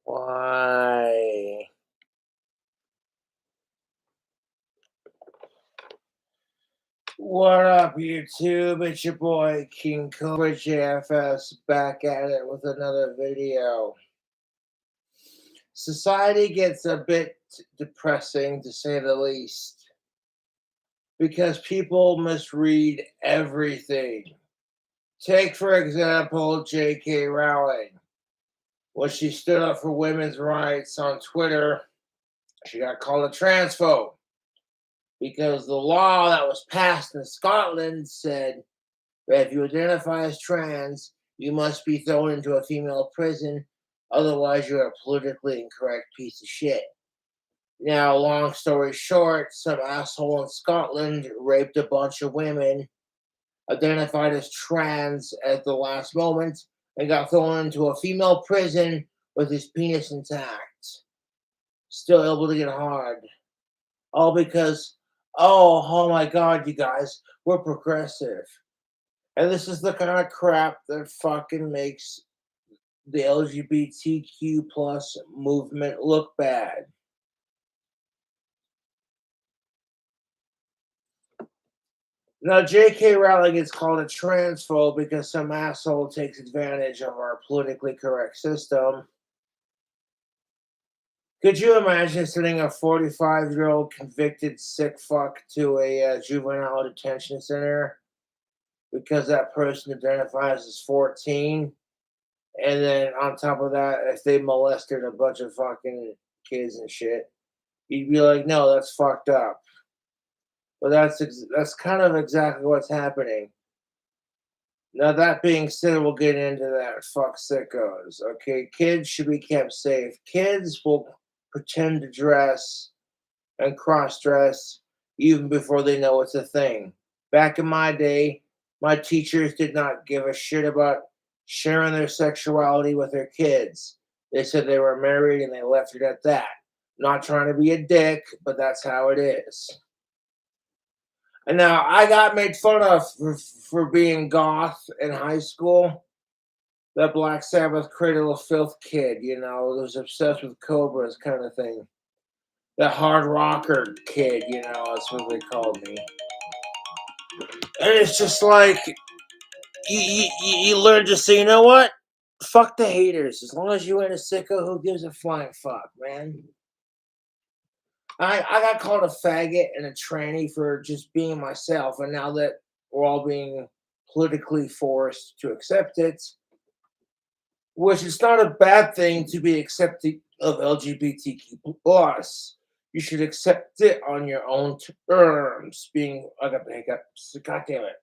Why? What up, YouTube? It's your boy King Cobra JFS back at it with another video. Society gets a bit depressing, to say the least, because people misread everything. Take, for example, J.K. Rowling. When she stood up for women's rights on Twitter, she got called a transphobe because the law that was passed in Scotland said that if you identify as trans, you must be thrown into a female prison. Otherwise, you're a politically incorrect piece of shit. Now, long story short, some asshole in Scotland raped a bunch of women, identified as trans at the last moment, and got thrown into a female prison with his penis intact. Still able to get hard. All because, oh my God, you guys, we're progressive. And this is the kind of crap that fucking makes the LGBTQ plus movement look bad. Now, J.K. Rowling gets called a transphobe because some asshole takes advantage of our politically correct system. Could you imagine sending a 45-year-old convicted sick fuck to a juvenile detention center because that person identifies as 14? And then on top of that, if they molested a bunch of fucking kids and shit, you'd be like, no, that's fucked up. But that's kind of exactly what's happening. Now that being said, we'll get into that. Fuck sickos. Okay, kids should be kept safe. Kids will pretend to dress and cross dress even before they know it's a thing. Back in my day, my teachers did not give a shit about sharing their sexuality with their kids. They said they were married and they left it at that. Not trying to be a dick, but that's how it is. And now I got made fun of for being goth in high school. That Black Sabbath Cradle of Filth kid, you know, that was obsessed with cobras kind of thing. That hard rocker kid, you know, that's what they called me. And it's just like, you learn to say, you know what? Fuck the haters. As long as you ain't a sicko, who gives a flying fuck, man? I got called a faggot and a tranny for just being myself, and now that we're all being politically forced to accept it, which is not a bad thing to be accepting of LGBTQ plus. You should accept it on your own terms. Being, I got the hiccups. God damn it.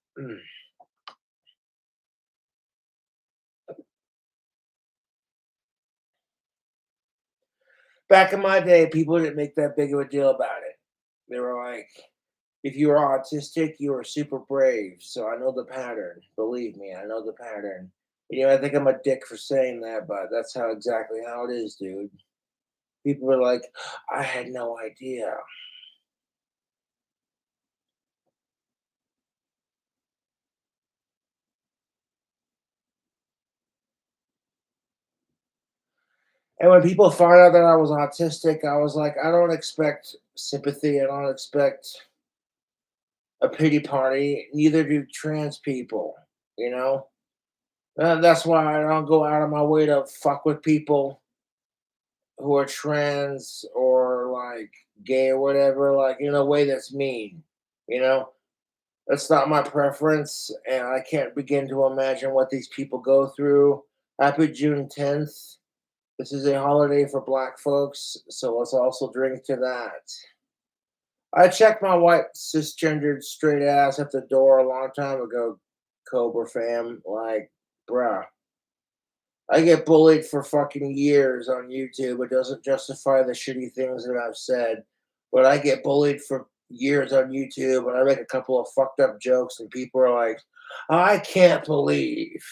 Back in my day, people didn't make that big of a deal about it. They were like, if you were autistic, you were super brave. So I know the pattern. Believe me, I know the pattern. You know, I think I'm a dick for saying that, but that's how exactly how it is, dude. People were like, I had no idea. And when people found out that I was autistic, I was like, I don't expect sympathy. I don't expect a pity party. Neither do trans people, you know? That's why I don't go out of my way to fuck with people who are trans or like gay or whatever, like in a way that's mean, you know? That's not my preference, and I can't begin to imagine what these people go through. Happy June 10th. This is a holiday for black folks, so let's also drink to that. I checked my white cisgendered straight ass at the door a long time ago, Cobra fam. Like, bruh. I get bullied for fucking years on YouTube. It doesn't justify the shitty things that I've said. But I get bullied for years on YouTube and I make a couple of fucked up jokes and people are like, I can't believe.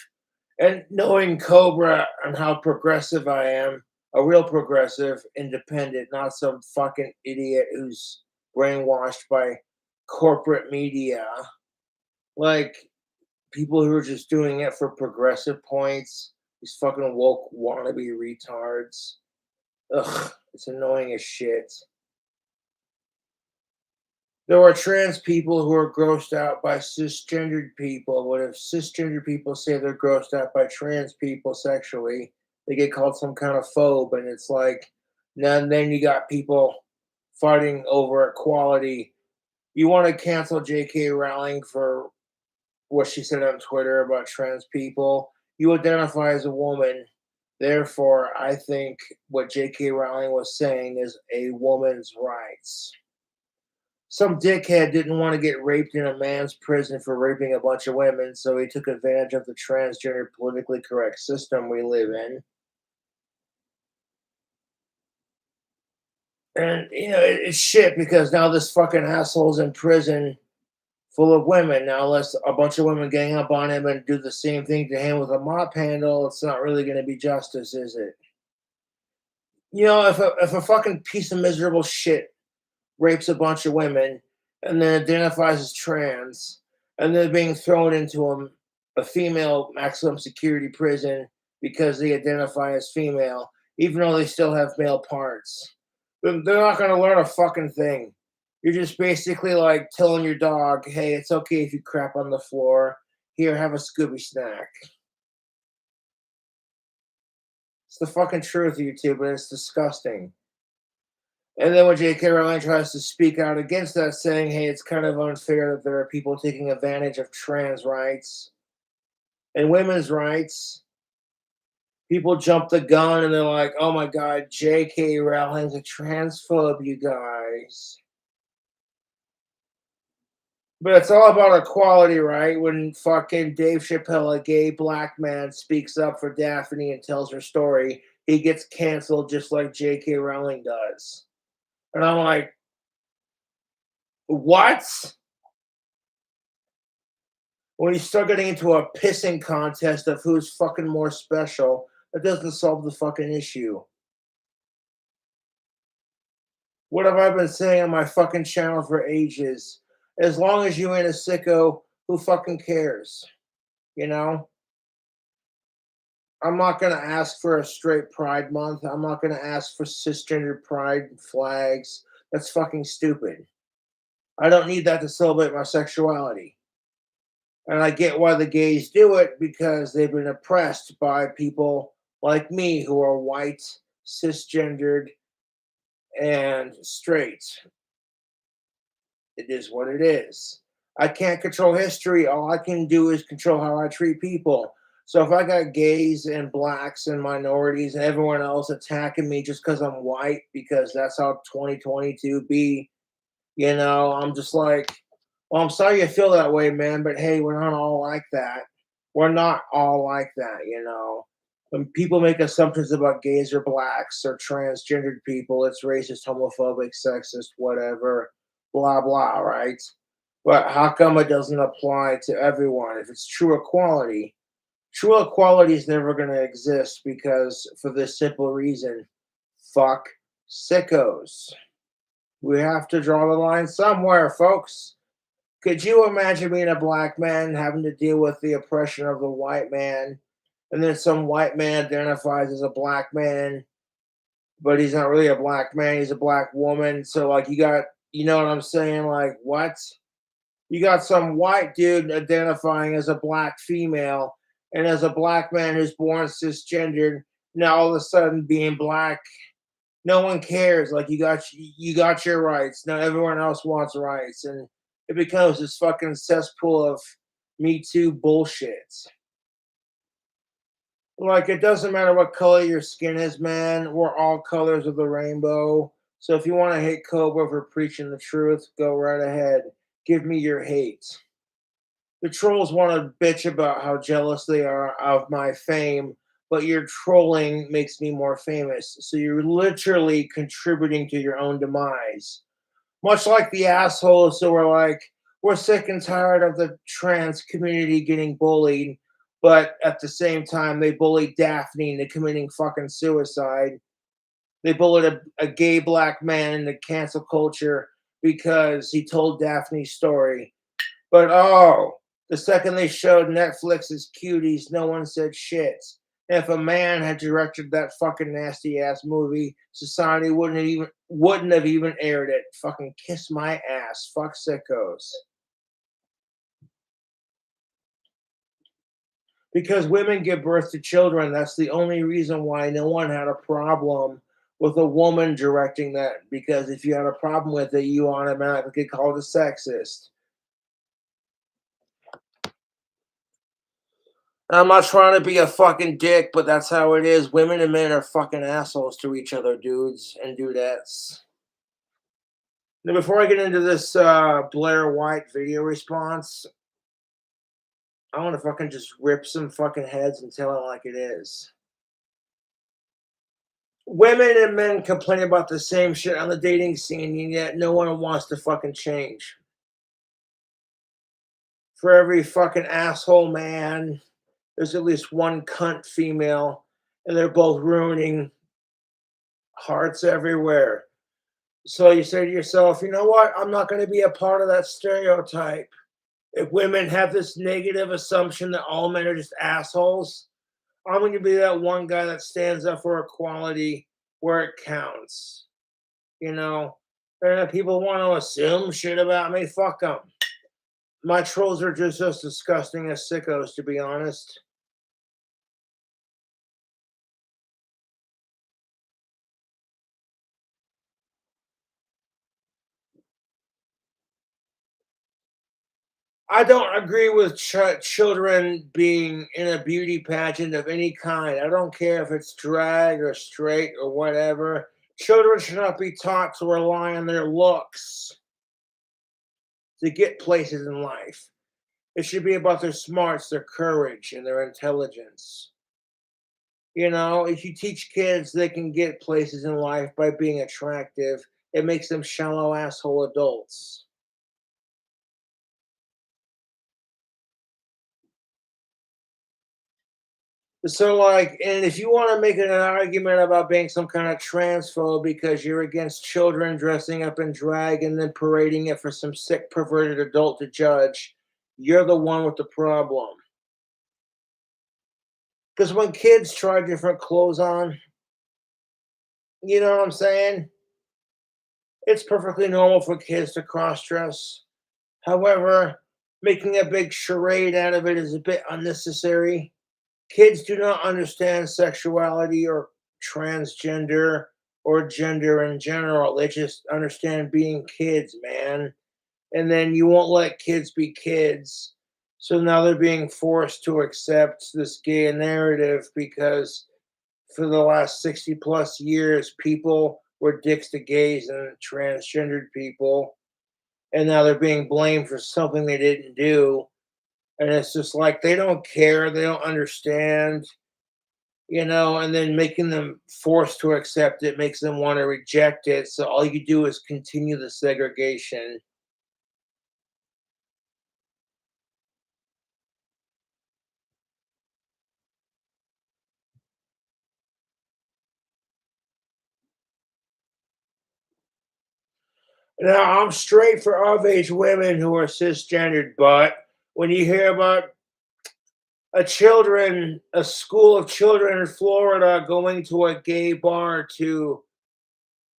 And knowing Cobra and how progressive I am, a real progressive, independent, not some fucking idiot who's brainwashed by corporate media. Like people who are just doing it for progressive points. These fucking woke wannabe retards. Ugh, it's annoying as shit. There are trans people who are grossed out by cisgendered people, but if cisgendered people say they're grossed out by trans people sexually, they get called some kind of phobe, and it's like, now and then you got people fighting over equality. You want to cancel J.K. Rowling for what she said on Twitter about trans people. You identify as a woman. Therefore, I think what J.K. Rowling was saying is a woman's rights. Some dickhead didn't want to get raped in a man's prison for raping a bunch of women, so he took advantage of the transgender politically correct system we live in. And, it's shit because now this fucking asshole's in prison full of women. Now, unless a bunch of women gang up on him and do the same thing to him with a mop handle, it's not really going to be justice, is it? If a fucking piece of miserable shit rapes a bunch of women and then identifies as trans, and they're being thrown into a female maximum security prison because they identify as female, even though they still have male parts. They're not going to learn a fucking thing. You're just basically like telling your dog, hey, it's okay if you crap on the floor. Here, have a Scooby snack. It's the fucking truth, YouTube, and it's disgusting. And then when J.K. Rowling tries to speak out against that, saying, hey, it's kind of unfair that there are people taking advantage of trans rights and women's rights, people jump the gun and they're like, oh my God, J.K. Rowling's a transphobe, you guys. But it's all about equality, right? When fucking Dave Chappelle, a gay black man, speaks up for Daphne and tells her story, he gets canceled just like J.K. Rowling does. And I'm like, what? When you start getting into a pissing contest of who's fucking more special, that doesn't solve the fucking issue. What have I been saying on my fucking channel for ages? As long as you ain't a sicko, who fucking cares? You know? I'm not gonna ask for a straight pride month. I'm not gonna ask for cisgender pride flags. That's fucking stupid. I don't need that to celebrate my sexuality. And I get why the gays do it because they've been oppressed by people like me who are white, cisgendered, and straight. It is what it is. I can't control history. All I can do is control how I treat people. So if I got gays and blacks and minorities and everyone else attacking me just because I'm white, because that's how 2022 be, I'm just like, well, I'm sorry you feel that way, man, but hey, we're not all like that. We're not all like that. When people make assumptions about gays or blacks or transgendered people, it's racist, homophobic, sexist, whatever, blah, blah, right? But how come it doesn't apply to everyone? If it's true equality is never going to exist because for this simple reason, fuck sickos. We have to draw the line somewhere, folks. Could you imagine being a black man having to deal with the oppression of the white man, and then some white man identifies as a black man, but he's not really a black man, he's a black woman. So like you know what I'm saying? Like what? You got some white dude identifying as a black female and as a black man who's born cisgendered, now all of a sudden being black. No one cares. Like you got your rights. Now everyone else wants rights, and it becomes this fucking cesspool of Me Too bullshit. Like it doesn't matter what color your skin is, man. We're all colors of the rainbow. So if you want to hate Cobra for preaching the truth, go right ahead. Give me your hate. The trolls want to bitch about how jealous they are of my fame, but your trolling makes me more famous. So you're literally contributing to your own demise. Much like the assholes who are like, we're sick and tired of the trans community getting bullied, but at the same time, they bullied Daphne into committing fucking suicide. They bullied a gay black man into cancel culture because he told Daphne's story. But oh, the second they showed Netflix's cuties, no one said shit. If a man had directed that fucking nasty ass movie, society wouldn't have even aired it. Fucking kiss my ass. Fuck sickos. Because women give birth to children. That's the only reason why no one had a problem with a woman directing that. Because if you had a problem with it, you automatically get called a sexist. I'm not trying to be a fucking dick, but that's how it is. Women and men are fucking assholes to each other, dudes and dudettes. Now, before I get into this Blair White video response, I want to fucking just rip some fucking heads and tell it like it is. Women and men complain about the same shit on the dating scene, and yet no one wants to fucking change. For every fucking asshole man, there's at least one cunt female, and they're both ruining hearts everywhere. So you say to yourself, you know what? I'm not going to be a part of that stereotype. If women have this negative assumption that all men are just assholes, I'm going to be that one guy that stands up for equality where it counts. You know, and if people want to assume shit about me, fuck them. My trolls are just as disgusting as sickos, to be honest. I don't agree with children being in a beauty pageant of any kind. I don't care if it's drag or straight or whatever. Children should not be taught to rely on their looks to get places in life. It should be about their smarts, their courage, and their intelligence. You know, if you teach kids they can get places in life by being attractive, it makes them shallow asshole adults. So, like, and if you want to make an argument about being some kind of transphobe because you're against children dressing up in drag and then parading it for some sick, perverted adult to judge, you're the one with the problem. Because when kids try different clothes on, you know what I'm saying? It's perfectly normal for kids to cross dress. However, making a big charade out of it is a bit unnecessary. Kids do not understand sexuality or transgender or gender in general. They just understand being kids, man. And then you won't let kids be kids. So now they're being forced to accept this gay narrative because for the last 60 plus years, people were dicks to gays and transgendered people. And now they're being blamed for something they didn't do. And it's just like they don't care, they don't understand, you know, and then making them forced to accept it makes them want to reject it. So all you do is continue the segregation. Now I'm straight for of age women who are cisgendered, but when you hear about a school of children in Florida going to a gay bar to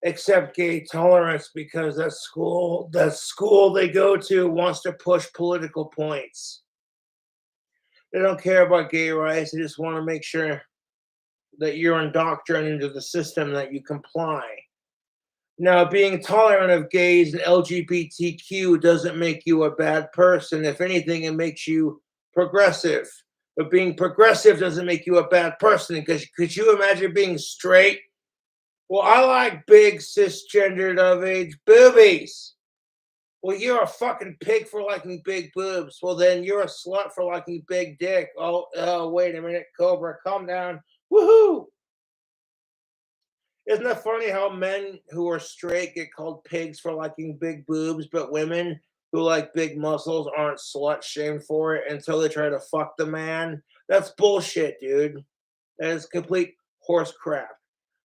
accept gay tolerance because that school they go to wants to push political points. They don't care about gay rights. They just want to make sure that you're indoctrinated into the system, that you comply. Now, being tolerant of gays and LGBTQ doesn't make you a bad person. If anything, it makes you progressive. But being progressive doesn't make you a bad person. Because could you imagine being straight? Well, I like big cisgendered of age boobies. Well, you're a fucking pig for liking big boobs. Well, then you're a slut for liking big dick. Oh, wait a minute, Cobra, calm down. Woohoo! Isn't that funny how men who are straight get called pigs for liking big boobs, but women who like big muscles aren't slut shamed for it until they try to fuck the man? That's bullshit, dude. That is complete horse crap.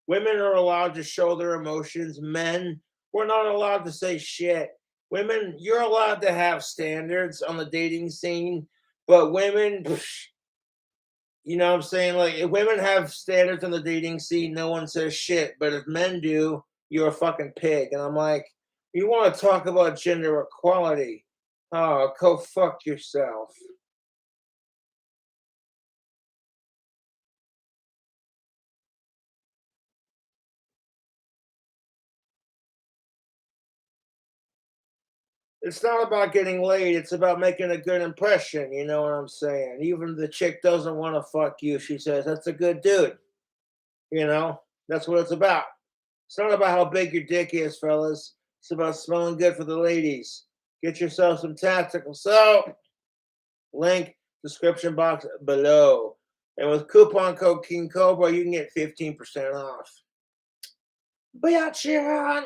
Women are allowed to show their emotions. Men, we're not allowed to say shit. Women, you're allowed to have standards on the dating scene, but women, psh, You know what I'm saying? Like, if women have standards on the dating scene, no one says shit. But if men do, you're a fucking pig. And I'm like, you want to talk about gender equality? Oh, go fuck yourself. It's not about getting laid. It's about making a good impression. You know what I'm saying? Even if the chick doesn't want to fuck you, she says, that's a good dude. You know, that's what it's about. It's not about how big your dick is, fellas. It's about smelling good for the ladies. Get yourself some tactical soap. Link description box below. And with coupon code King Cobra, you can get 15% off. Bitchin'.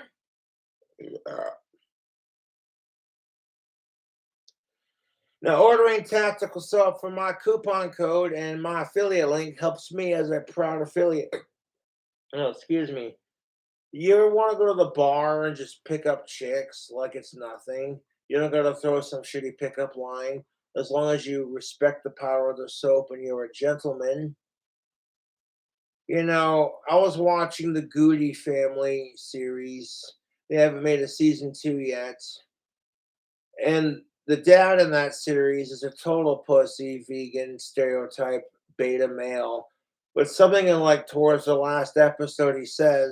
Now, ordering tactical soap for my coupon code and my affiliate link helps me as a proud affiliate. Oh, excuse me. You ever want to go to the bar and just pick up chicks like it's nothing? You don't got to throw some shitty pickup line. As long as you respect the power of the soap and you're a gentleman. You know, I was watching the Goody Family series. They haven't made a season 2 yet. And the dad in that series is a total pussy, vegan, stereotype, beta male. But something in like towards the last episode, he said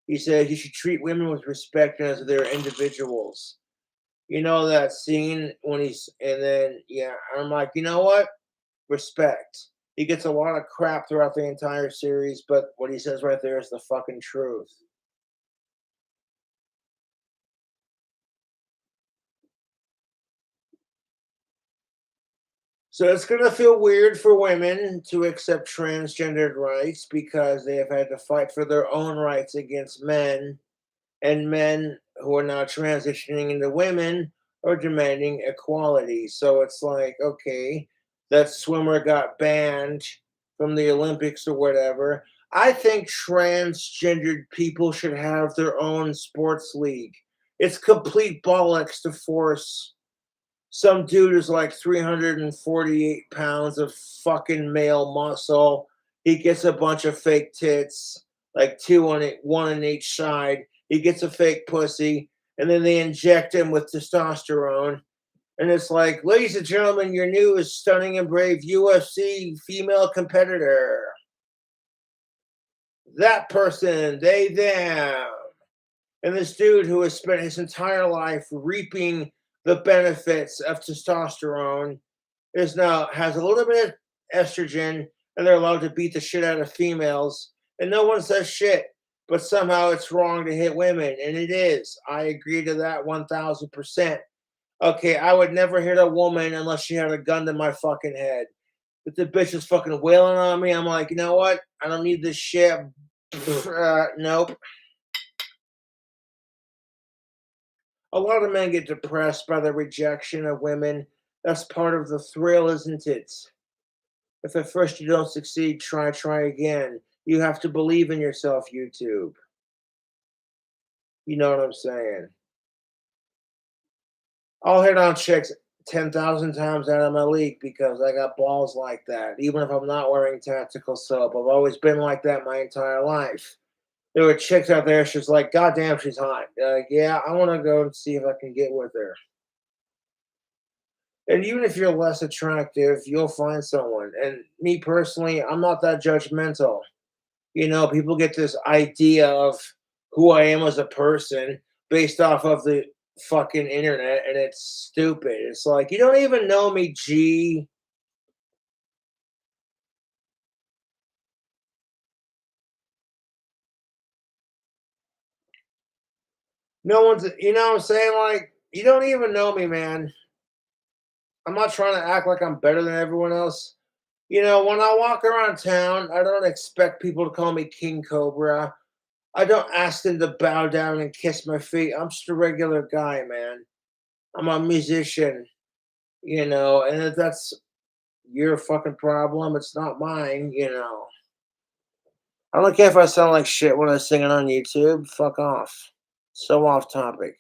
you should treat women with respect as they're individuals. You know that scene when and then, yeah, I'm like, you know what? Respect. He gets a lot of crap throughout the entire series, but what he says right there is the fucking truth. So it's going to feel weird for women to accept transgendered rights because they have had to fight for their own rights against men, and men who are now transitioning into women are demanding equality. So it's like, okay, that swimmer got banned from the Olympics or whatever. I think transgendered people should have their own sports league. It's complete bollocks to force some dude who's like 348 pounds of fucking male muscle. He gets a bunch of fake tits, like two on it, one on each side. He gets a fake pussy, and then they inject him with testosterone. And it's like, ladies and gentlemen, your new is stunning and brave UFC female competitor. That person, they, them. And this dude who has spent his entire life reaping the benefits of testosterone is now has a little bit of estrogen, and they're allowed to beat the shit out of females, and no one says shit. But somehow it's wrong to hit women, and it is. I agree to that 1000%. Okay, I would never hit a woman unless she had a gun to my fucking head. If the bitch is fucking wailing on me, I'm like, you know what? I don't need this shit. Nope. A lot of men get depressed by the rejection of women. That's part of the thrill, isn't it? If at first you don't succeed, try again. You have to believe in yourself, YouTube. You know what I'm saying? I'll hit on chicks 10,000 times out of my league because I got balls like that. Even if I'm not wearing tactical soap, I've always been like that my entire life. There were chicks out there, she's like, God damn, she's hot. Yeah, I want to go and see if I can get with her. And even if you're less attractive, you'll find someone. And me personally, I'm not that judgmental. You know, people get this idea of who I am as a person based off of the fucking internet, and it's stupid. It's like, you don't even know me, G. No one's, you know what I'm saying? Like, you don't even know me, man. I'm not trying to act like I'm better than everyone else. You know, when I walk around town, I don't expect people to call me King Cobra. I don't ask them to bow down and kiss my feet. I'm just a regular guy, man. I'm a musician, you know, and if that's your fucking problem, it's not mine, you know. I don't care if I sound like shit when I sing it on YouTube. Fuck off. So off topic.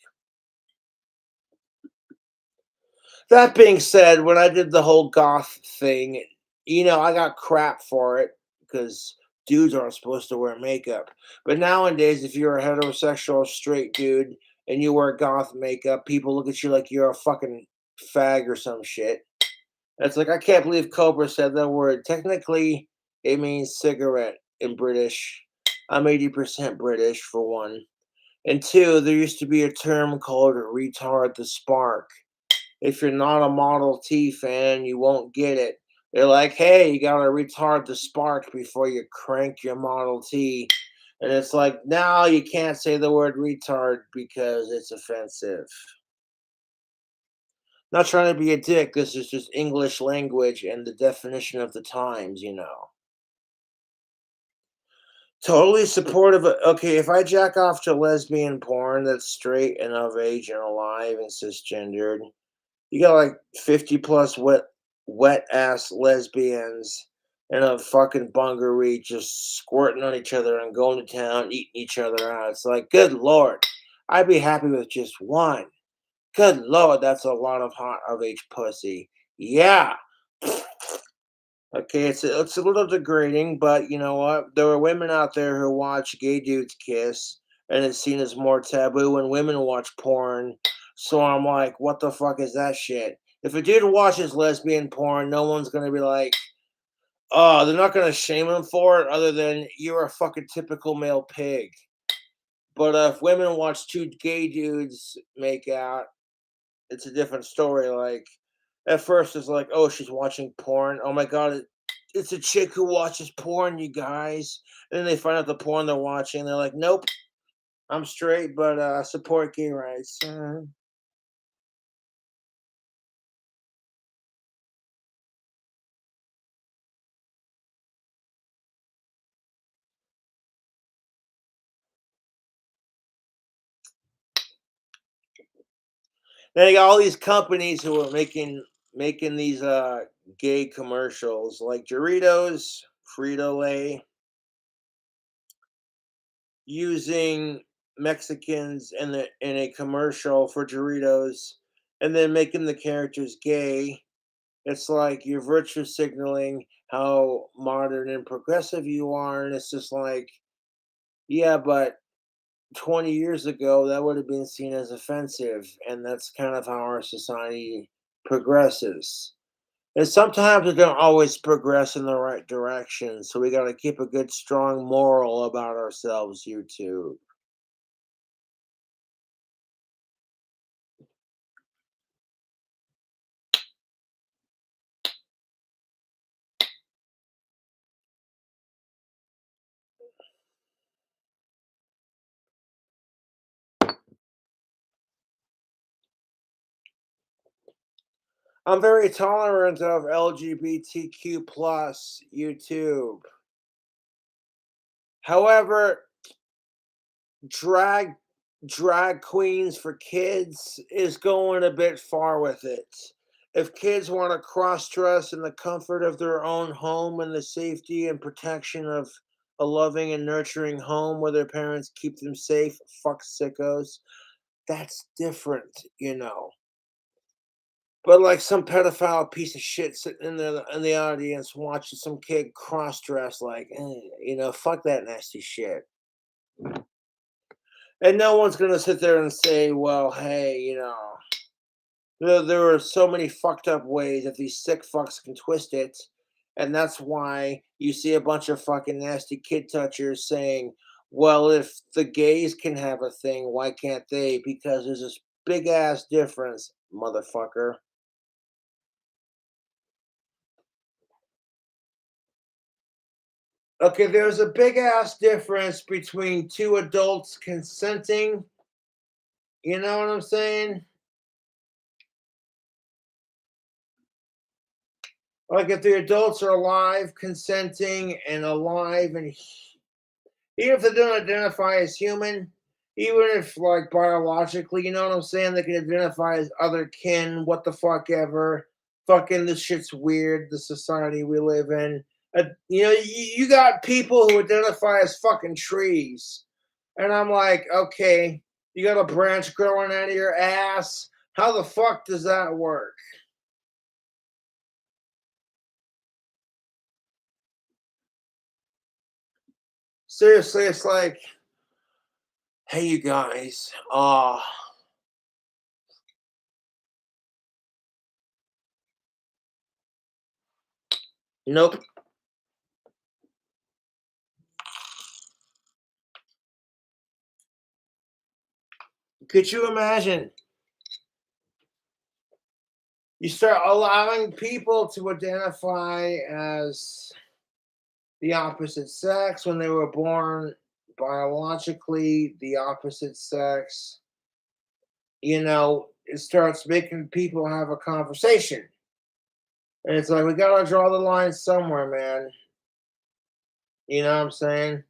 That being said, when I did the whole goth thing, I got crap for it because dudes aren't supposed to wear makeup. But nowadays, if you're a heterosexual straight dude and you wear goth makeup, people look at you like you're a fucking fag or some shit. It's like I can't believe Cobra said that word. Technically, it means cigarette in British. I'm 80% British for one. And two, there used to be a term called retard the spark. If you're not a Model T fan, you won't get it. They're like, hey, you gotta retard the spark before you crank your Model T. And it's like, now you can't say the word retard because it's offensive. Not trying to be a dick. This is just English language and the definition of the times. Totally supportive. Okay, if I jack off to lesbian porn that's straight and of age and alive and cisgendered, you got like 50 plus wet ass lesbians and a fucking bungaree just squirting on each other and going to town, eating each other out. It's like, good lord, I'd be happy with just one. Good lord, that's a lot of hot of age pussy. Yeah. Okay, it's a little degrading, but you know what? There are women out there who watch gay dudes kiss, and it's seen as more taboo when women watch porn. So I'm like, what the fuck is that shit? If a dude watches lesbian porn, no one's gonna be like, oh, they're not gonna shame him for it, other than you're a fucking typical male pig. But if women watch two gay dudes make out, it's a different story. Like at first, it's like, oh, she's watching porn. Oh my god, it's a chick who watches porn, you guys. And then they find out the porn they're watching. They're like, nope, I'm straight, but support gay rights. Then you got all these companies who are making these gay commercials, like Doritos, Frito Lay, using Mexicans in a commercial for Doritos, and then making the characters gay. It's like you're virtue signaling how modern and progressive you are, and it's just like, yeah, but 20 years ago that would have been seen as offensive, and that's kind of how our society progresses. And sometimes it don't always progress in the right direction, so we got to keep a good, strong moral about ourselves. YouTube. I'm very tolerant of LGBTQ plus YouTube. However, drag drag queens for kids is going a bit far with it. If kids want to cross dress in the comfort of their own home and the safety and protection of a loving and nurturing home where their parents keep them safe, fuck sickos, that's different. But like some pedophile piece of shit sitting in the audience watching some kid cross dress, like, fuck that nasty shit. And no one's gonna sit there and say, well, hey, there are so many fucked up ways that these sick fucks can twist it. And that's why you see a bunch of fucking nasty kid touchers saying, well, if the gays can have a thing, why can't they? Because there's this big ass difference, motherfucker. Okay, there's a big ass difference between two adults consenting. You know what I'm saying? Like if the adults are alive, consenting, and alive, and even if they don't identify as human, even if like biologically, you know what I'm saying, they can identify as other kin, what the fuck ever. Fucking this shit's weird. The society we live in. You got people who identify as fucking trees, and I'm like, okay, you got a branch growing out of your ass. How the fuck does that work? Seriously, it's like, hey, you guys. Nope. Could you imagine? You start allowing people to identify as the opposite sex when they were born biologically, the opposite sex. It starts making people have a conversation. And it's like, we got to draw the line somewhere, man. You know what I'm saying?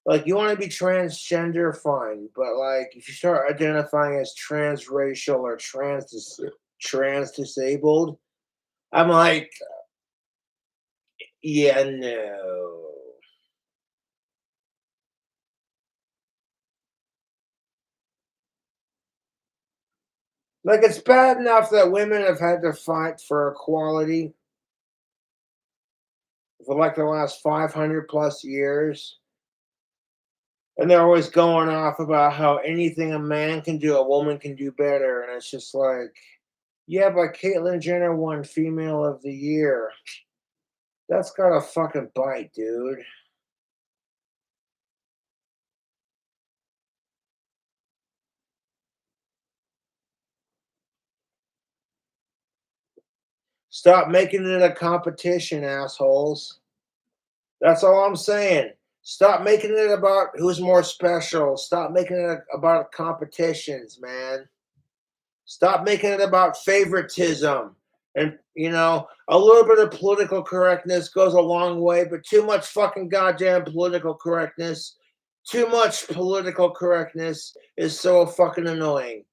Like, you want to be transgender, fine. But, like, if you start identifying as transracial or trans disabled, I'm like, yeah, no. Like, it's bad enough that women have had to fight for equality for like the last 500 plus years. And they're always going off about how anything a man can do, a woman can do better. And it's just like, yeah, but Caitlyn Jenner won Female of the Year. That's got a fucking bite, dude. Stop making it a competition, assholes. That's all I'm saying. Stop making it about who's more special. Stop making it about competitions, man. Stop making it about favoritism. And, a little bit of political correctness goes a long way, but too much fucking goddamn political correctness, too much political correctness is so fucking annoying.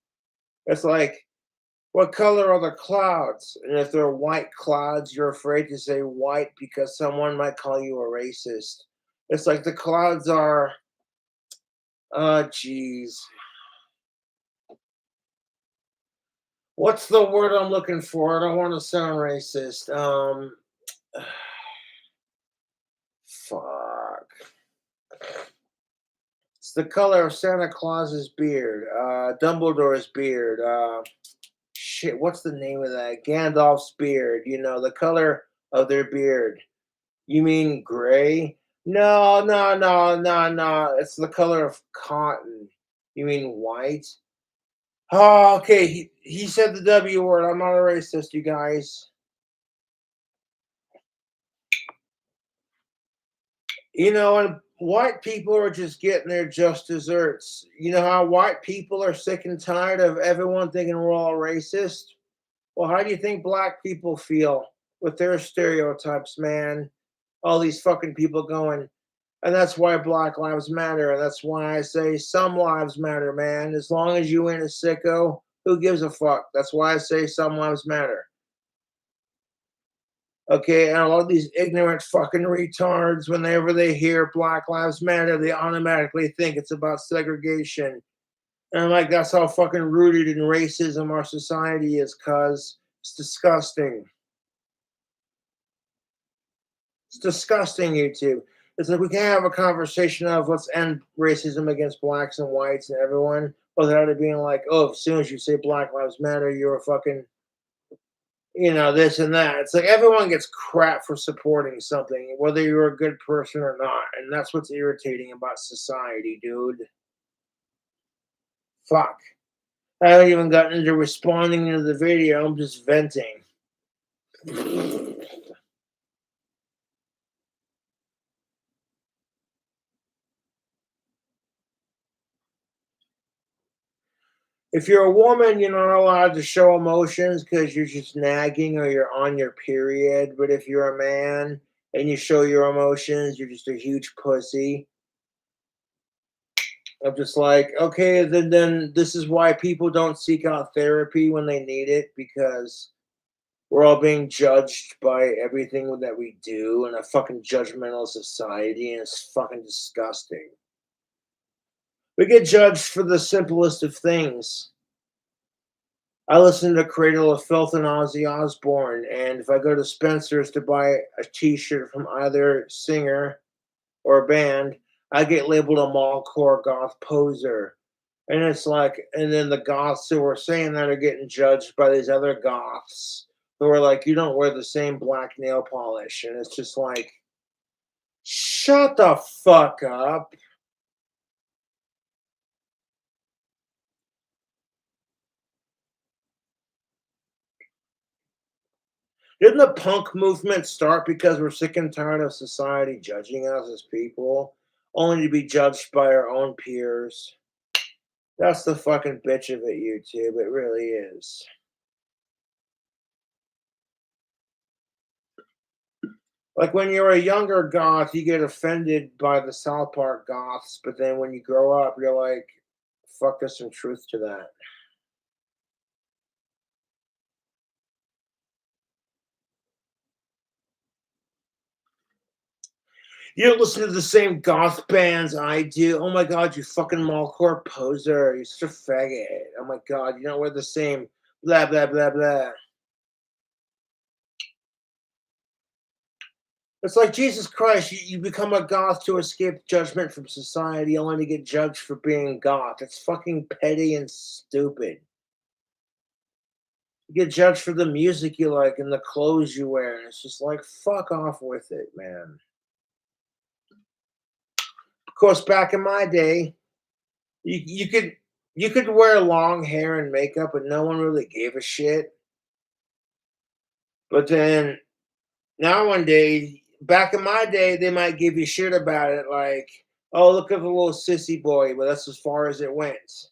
It's like, what color are the clouds? And if they're white clouds, you're afraid to say white because someone might call you a racist. It's like the clouds are, oh, geez. What's the word I'm looking for? I don't want to sound racist. Fuck. It's the color of Santa Claus's beard, Dumbledore's beard. Shit, what's the name of that? Gandalf's beard. The color of their beard. You mean gray? No, no, no, no, no. It's the color of cotton. You mean white? Oh, okay. He said the W word. I'm not a racist, you guys. And white people are just getting their just desserts. You know how white people are sick and tired of everyone thinking we're all racist? Well, how do you think black people feel with their stereotypes, man? All these fucking people going, and that's why Black Lives Matter. And that's why I say some lives matter, man. As long as you ain't a sicko, who gives a fuck? That's why I say some lives matter. Okay, and a lot of these ignorant fucking retards, whenever they hear Black Lives Matter, they automatically think it's about segregation. And I'm like, that's how fucking rooted in racism our society is, cuz it's disgusting. It's disgusting, YouTube. It's like we can't have a conversation of let's end racism against blacks and whites and everyone without it being like, oh, as soon as you say Black Lives Matter, you're a fucking this and that. It's like everyone gets crap for supporting something, whether you're a good person or not. And that's what's irritating about society, dude. Fuck. I haven't even gotten into responding to the video. I'm just venting. If you're a woman, you're not allowed to show emotions because you're just nagging or you're on your period. But if you're a man and you show your emotions, you're just a huge pussy. I'm just like, okay, then this is why people don't seek out therapy when they need it, because we're all being judged by everything that we do in a fucking judgmental society, and it's fucking disgusting. We get judged for the simplest of things. I listen to Cradle of Filth and Ozzy Osbourne, and if I go to Spencer's to buy a T-shirt from either singer or band, I get labeled a mallcore goth poser. And it's like, and then the goths who are saying that are getting judged by these other goths who are like, you don't wear the same black nail polish. And it's just like, shut the fuck up. Didn't the punk movement start because we're sick and tired of society judging us as people, only to be judged by our own peers? That's the fucking bitch of it, YouTube. It really is. Like when you're a younger goth, you get offended by the South Park goths, but then when you grow up, you're like, fuck, there's some truth to that. You don't listen to the same goth bands I do. Oh my god, you fucking mallcore poser. You're such a faggot. Oh my god, you don't wear the same blah blah blah blah. It's like Jesus Christ, you become a goth to escape judgment from society only to get judged for being goth. It's fucking petty and stupid. You get judged for the music you like and the clothes you wear, and it's just like fuck off with it, man. Of course, back in my day, you could wear long hair and makeup, and no one really gave a shit. But then nowadays, back in my day, they might give you shit about it, like, "Oh, look at the little sissy boy," but that's as far as it went.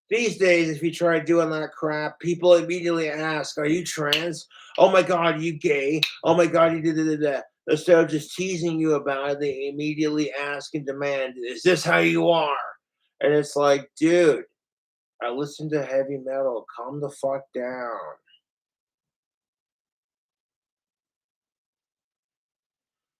These days, if you try doing that crap, people immediately ask, "Are you trans? Oh my god, you gay? Oh my god, you did that." Instead of just teasing you about it, they immediately ask and demand, "Is this how you are?" And it's like, dude, I listen to heavy metal. Calm the fuck down.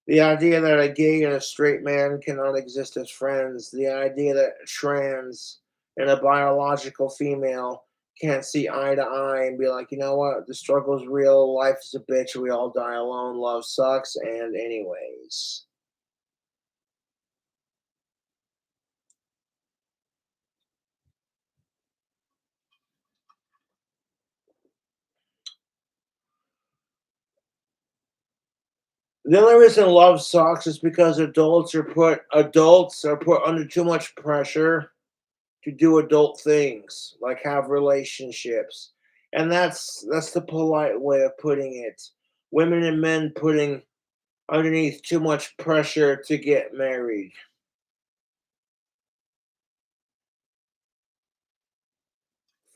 The idea that a gay and a straight man cannot exist as friends, the idea that trans and a biological female can't see eye to eye and be like, you know what, the struggle's real, life is a bitch, we all die alone, love sucks, and anyways. The only reason love sucks is because adults are put under too much pressure to do adult things like have relationships, and that's the polite way of putting it. Women and men putting underneath too much pressure to get married.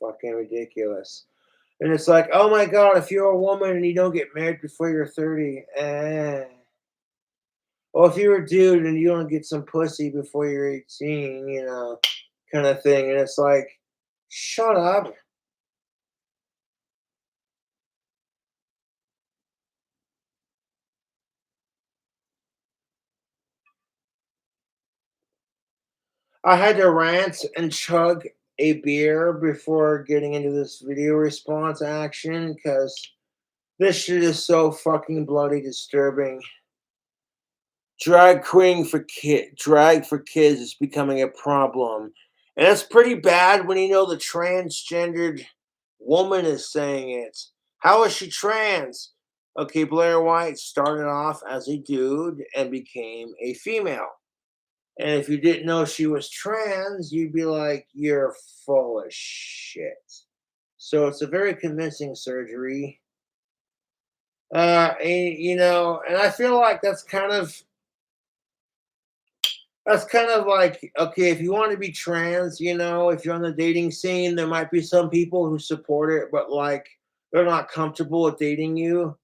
Fucking ridiculous. And it's like, oh my god, if you're a woman and you don't get married before you're 30, well, if you're a dude and you don't get some pussy before you're 18, kind of thing. And it's like, shut up. I had to rant and chug a beer before getting into this video response action because this shit is so fucking bloody disturbing. Drag for kids is becoming a problem. And it's pretty bad when you know the transgendered woman is saying it. How is she trans? Okay, Blair White started off as a dude and became a female. And if you didn't know she was trans, you'd be like, you're full of shit. So it's a very convincing surgery. And I feel like that's kind of like, okay, if you want to be trans, if you're on the dating scene, there might be some people who support it, but like they're not comfortable with dating you.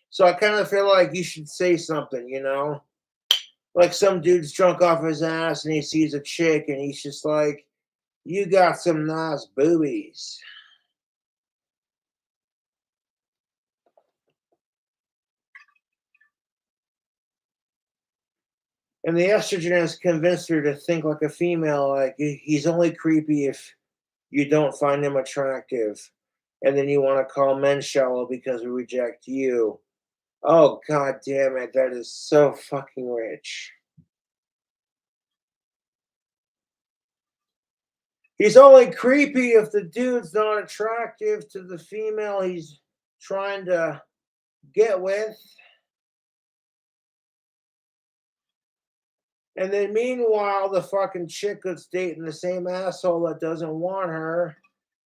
So I kind of feel like you should say something. Like some dude's drunk off his ass and he sees a chick and he's just like, you got some nice boobies. And the estrogen has convinced her to think like a female, like he's only creepy if you don't find him attractive. And then you want to call men shallow because we reject you. Oh god damn it, that is so fucking rich. He's only creepy if the dude's not attractive to the female he's trying to get with. And then meanwhile, the fucking chick that's dating the same asshole that doesn't want her,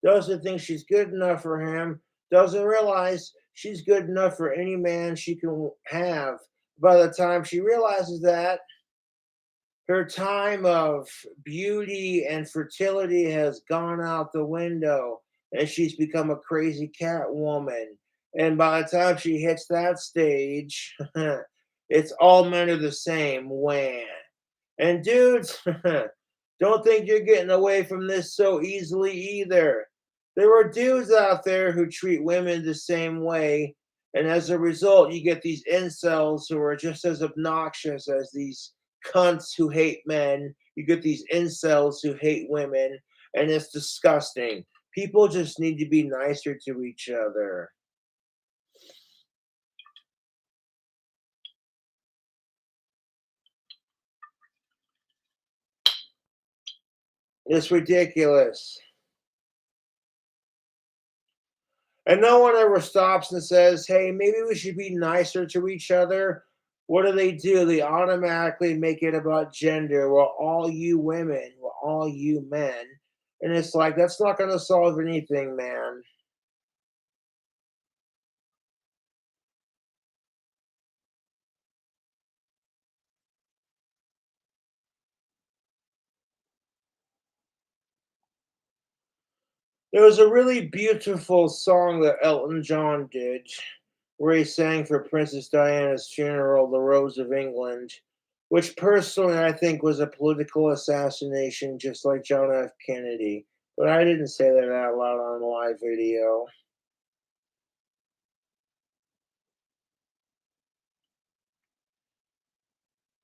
doesn't think she's good enough for him, doesn't realize she's good enough for any man she can have. By the time she realizes that, her time of beauty and fertility has gone out the window and she's become a crazy cat woman. And by the time she hits that stage, it's all men are the same. Wham. And dudes, don't think you're getting away from this so easily either. There are dudes out there who treat women the same way, and as a result, you get these incels who are just as obnoxious as these cunts who hate men. You get these incels who hate women, and it's disgusting. People just need to be nicer to each other. It's ridiculous. And no one ever stops and says, hey, maybe we should be nicer to each other. What do? They automatically make it about gender. Well, all you women, well, all you men. And it's like, that's not going to solve anything, man. There was a really beautiful song that Elton John did where he sang for Princess Diana's funeral, The Rose of England, which personally I think was a political assassination, just like John F. Kennedy. But I didn't say that out loud on a live video.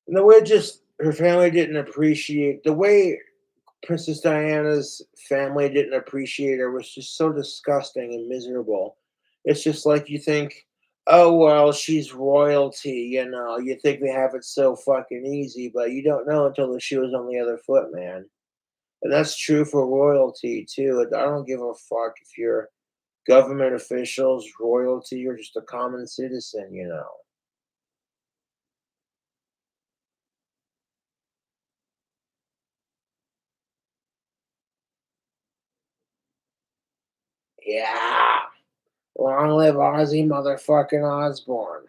And the way just her family didn't appreciate the way Princess Diana's family didn't appreciate her was just so disgusting and miserable. It's just like you think, oh well, she's royalty, you think they have it so fucking easy, but you don't know until the shoe is on the other foot, man. And that's true for royalty too. I don't give a fuck if you're government officials, royalty, or just a common citizen. Yeah. Long live Ozzy motherfucking Osbourne.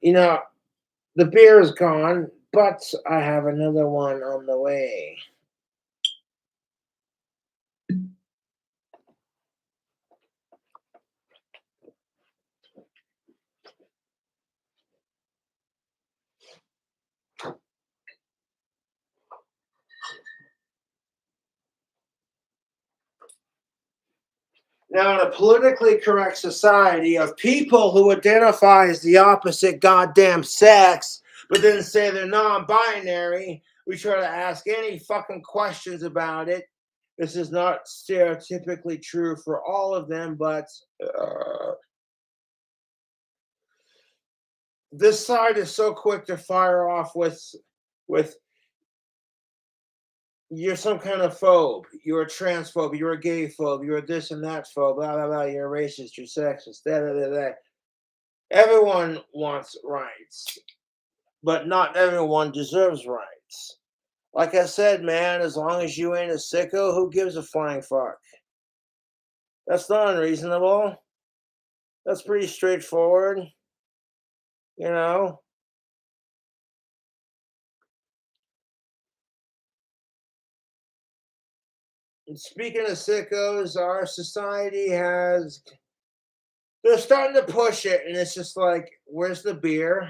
You know, the beer is gone, but I have another one on the way. Now, in a politically correct society of people who identify as the opposite goddamn sex, but then say they're non binary, we try to ask any fucking questions about it. This is not stereotypically true for all of them, but this side is so quick to fire off with you're some kind of phobe, you're a transphobe, you're a gay phobe, you're a this and that phobe, blah blah blah, you're a racist, you're sexist, da da da da. Everyone wants rights, but not everyone deserves rights. Like I said, man, as long as you ain't a sicko, who gives a flying fuck? That's not unreasonable. That's pretty straightforward, you know. And speaking of sickos, our society has they're starting to push it, and it's just like, where's the beer?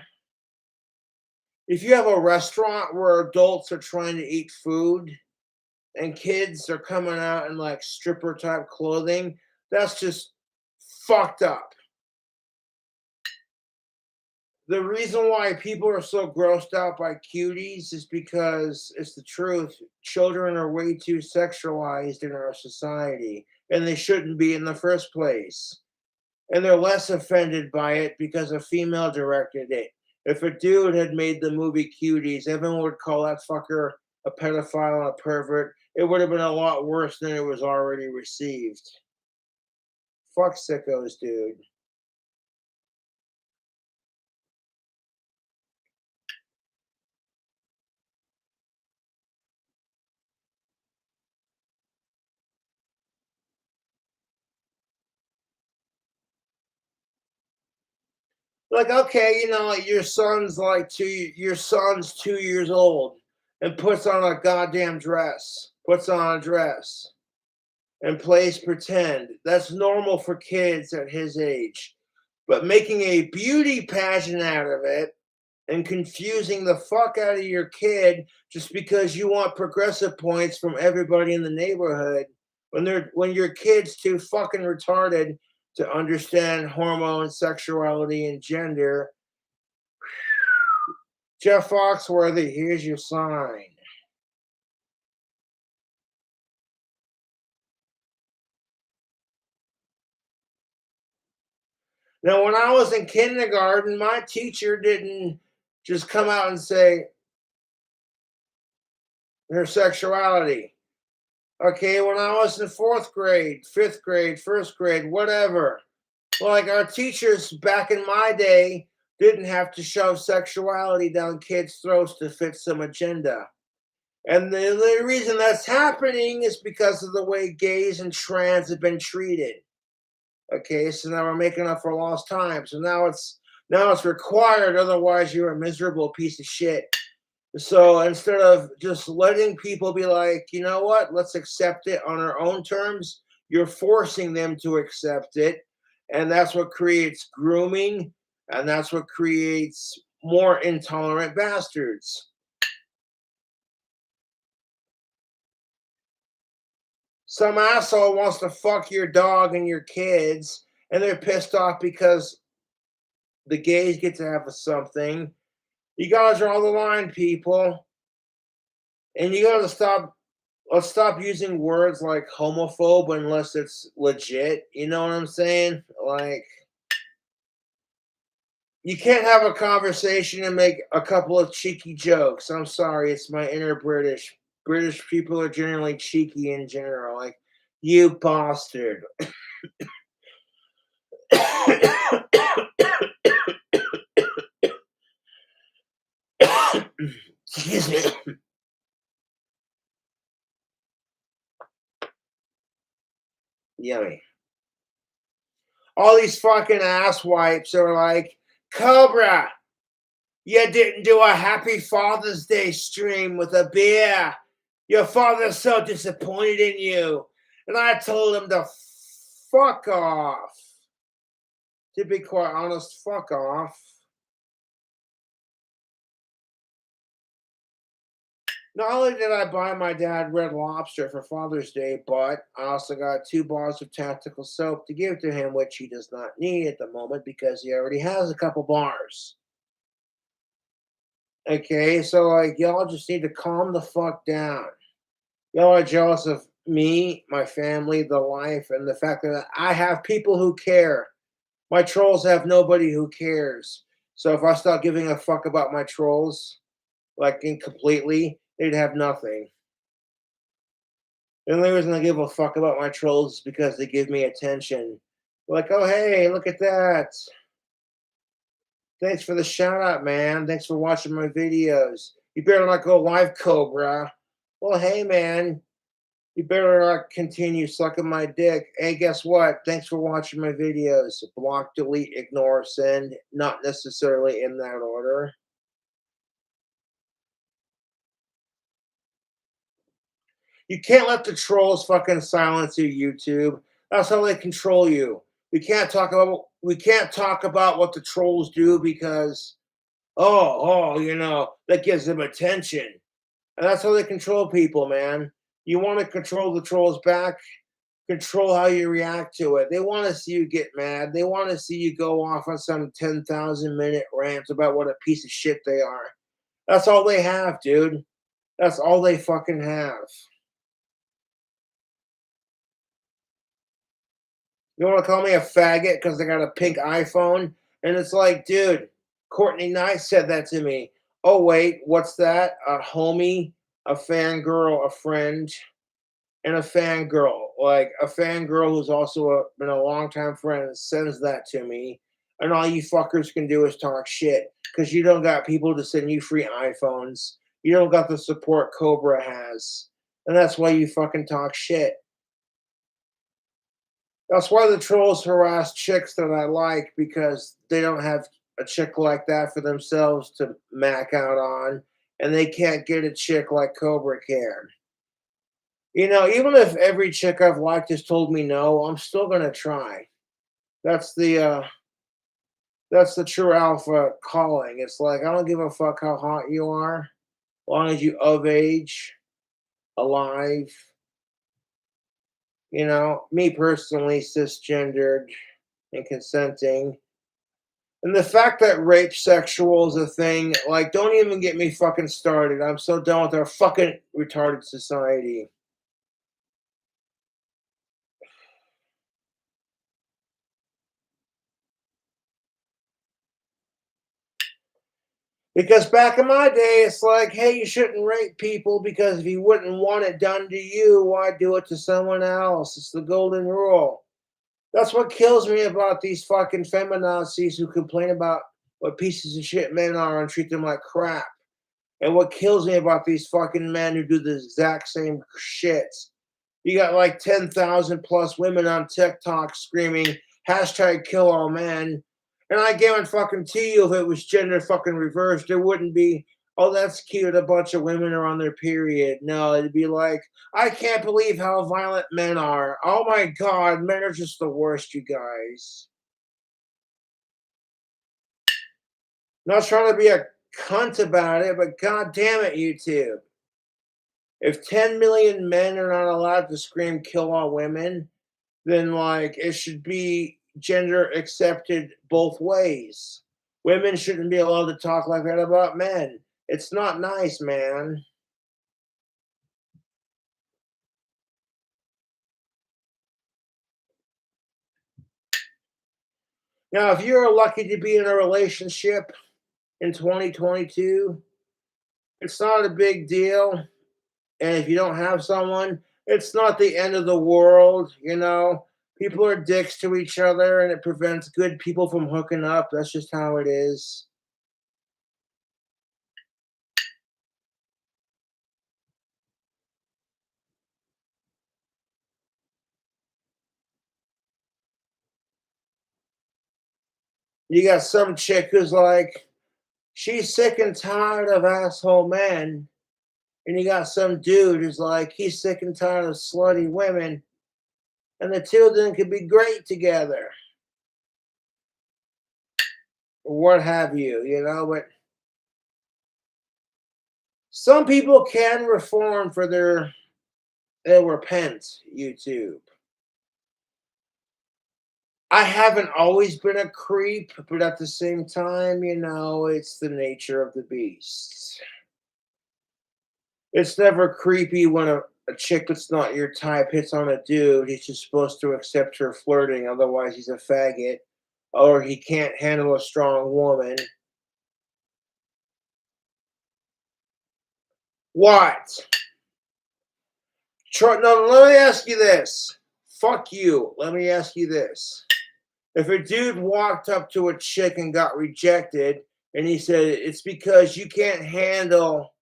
If you have a restaurant where adults are trying to eat food and kids are coming out in like stripper type clothing, that's just fucked up. The reason why people are so grossed out by cuties is because it's the truth. Children are way too sexualized in our society, and they shouldn't be in the first place. And they're less offended by it because a female directed it. If a dude had made the movie Cuties, everyone would call that fucker a pedophile and a pervert, it would have been a lot worse than it was already received. Fuck sickos, dude. Like, okay, your son's 2 years old and puts on a goddamn dress, puts on a dress and plays pretend. That's normal for kids at his age. But making a beauty pageant out of it and confusing the fuck out of your kid just because you want progressive points from everybody in the neighborhood when your kid's too fucking retarded to understand hormones, sexuality, and gender. Jeff Foxworthy, here's your sign. Now, when I was in kindergarten, my teacher didn't just come out and say her sexuality. Okay, when I was in fourth grade, fifth grade, first grade, whatever, like our teachers back in my day didn't have to shove sexuality down kids' throats to fit some agenda. And the reason that's happening is because of the way gays and trans have been treated. Okay, so now we're making up for lost time. So now it's required, otherwise you're a miserable piece of shit. So instead of just letting people be like, you know what, let's accept it on our own terms, you're forcing them to accept it. And that's what creates grooming, and that's what creates more intolerant bastards. Some asshole wants to fuck your dog and your kids, and they're pissed off because the gays get to have something. You gotta draw the line, people. And you gotta stop let's stop using words like homophobe unless it's legit. You know what I'm saying? Like, you can't have a conversation and make a couple of cheeky jokes. I'm sorry, it's my inner British. British people are generally cheeky in general. Like, you bastard. Excuse me. Yummy. All these fucking ass wipes are like, Cobra, you didn't do a happy Father's Day stream with a beer. Your father's so disappointed in you. And I told him to fuck off. To be quite honest, fuck off. Not only did I buy my dad Red Lobster for Father's Day, but I also got 2 bars of tactical soap to give to him, which he does not need at the moment because he already has a couple bars. Okay, so like y'all just need to calm the fuck down. Y'all are jealous of me, my family, the life, and the fact that I have people who care. My trolls have nobody who cares. So if I start giving a fuck about my trolls, like completely, they'd have nothing. The only reason I give a fuck about my trolls is because they give me attention. Like, oh hey, look at that. Thanks for the shout out, man. Thanks for watching my videos. You better not go live, Cobra. Well, hey, man. You better not continue sucking my dick. Hey, guess what? Thanks for watching my videos. Block, delete, ignore, send. Not necessarily in that order. You can't let the trolls fucking silence you, YouTube. That's how they control you. We can't talk about what the trolls do because that gives them attention. And that's how they control people, man. You want to control the trolls back, control how you react to it. They want to see you get mad. They want to see you go off on some 10,000-minute rant about what a piece of shit they are. That's all they have, dude. That's all they fucking have. You want to call me a faggot because I got a pink iPhone? And it's like, dude, Courtney Knight said that to me. Oh, wait, what's that? A homie a fangirl, a friend, and a fangirl. Like a fangirl who's also been a longtime friend sends that to me. And all you fuckers can do is talk shit because you don't got people to send you free iPhones. You don't got the support Cobra has. And that's why you fucking talk shit. That's why the trolls harass chicks that I like because they don't have a chick like that for themselves to mac out on, and they can't get a chick like Cobra can. You know, even if every chick I've liked has told me no, I'm still gonna try. That's the uh that's the true alpha calling. It's like I don't give a fuck how hot you are, as long as you of age, alive. You know, me personally, cisgendered and consenting. And the fact that rape sexual is a thing, like, don't even get me fucking started. I'm so done with our fucking retarded society. Because back in my day, it's like, hey, you shouldn't rape people because if you wouldn't want it done to you, why do it to someone else? It's the golden rule. That's what kills me about these fucking feminazis who complain about what pieces of shit men are and treat them like crap. And what kills me about these fucking men who do the exact same shit. You got like 10,000 plus women on TikTok screaming hashtag kill all men. And I guarantee fucking to you, if it was gender fucking reversed, there wouldn't be, oh, that's cute. A bunch of women are on their period. No, it'd be like, I can't believe how violent men are. Oh my God, men are just the worst, you guys. Not trying to be a cunt about it, but God damn it, YouTube. If 10 million men are not allowed to scream kill all women, then like it should be gender accepted both ways. Women shouldn't be allowed to talk like that about men. It's not nice, man. Now, if you're lucky to be in a relationship in 2022, it's not a big deal. And if you don't have someone, it's not the end of the world, you know. People are dicks to each other and it prevents good people from hooking up. That's just how it is. You got some chick who's like, she's sick and tired of asshole men. And you got some dude who's like, he's sick and tired of slutty women. And the two of them could be great together. Or what have you, you know. But some people can reform for they'll repent, YouTube. I haven't always been a creep, but at the same time, you know, it's the nature of the beast. It's never creepy when a chick that's not your type hits on a dude. He's just supposed to accept her flirting, otherwise he's a faggot, or he can't handle a strong woman. What? No, let me ask you this. Fuck you. Let me ask you this. If a dude walked up to a chick and got rejected, and he said, it's because you can't handle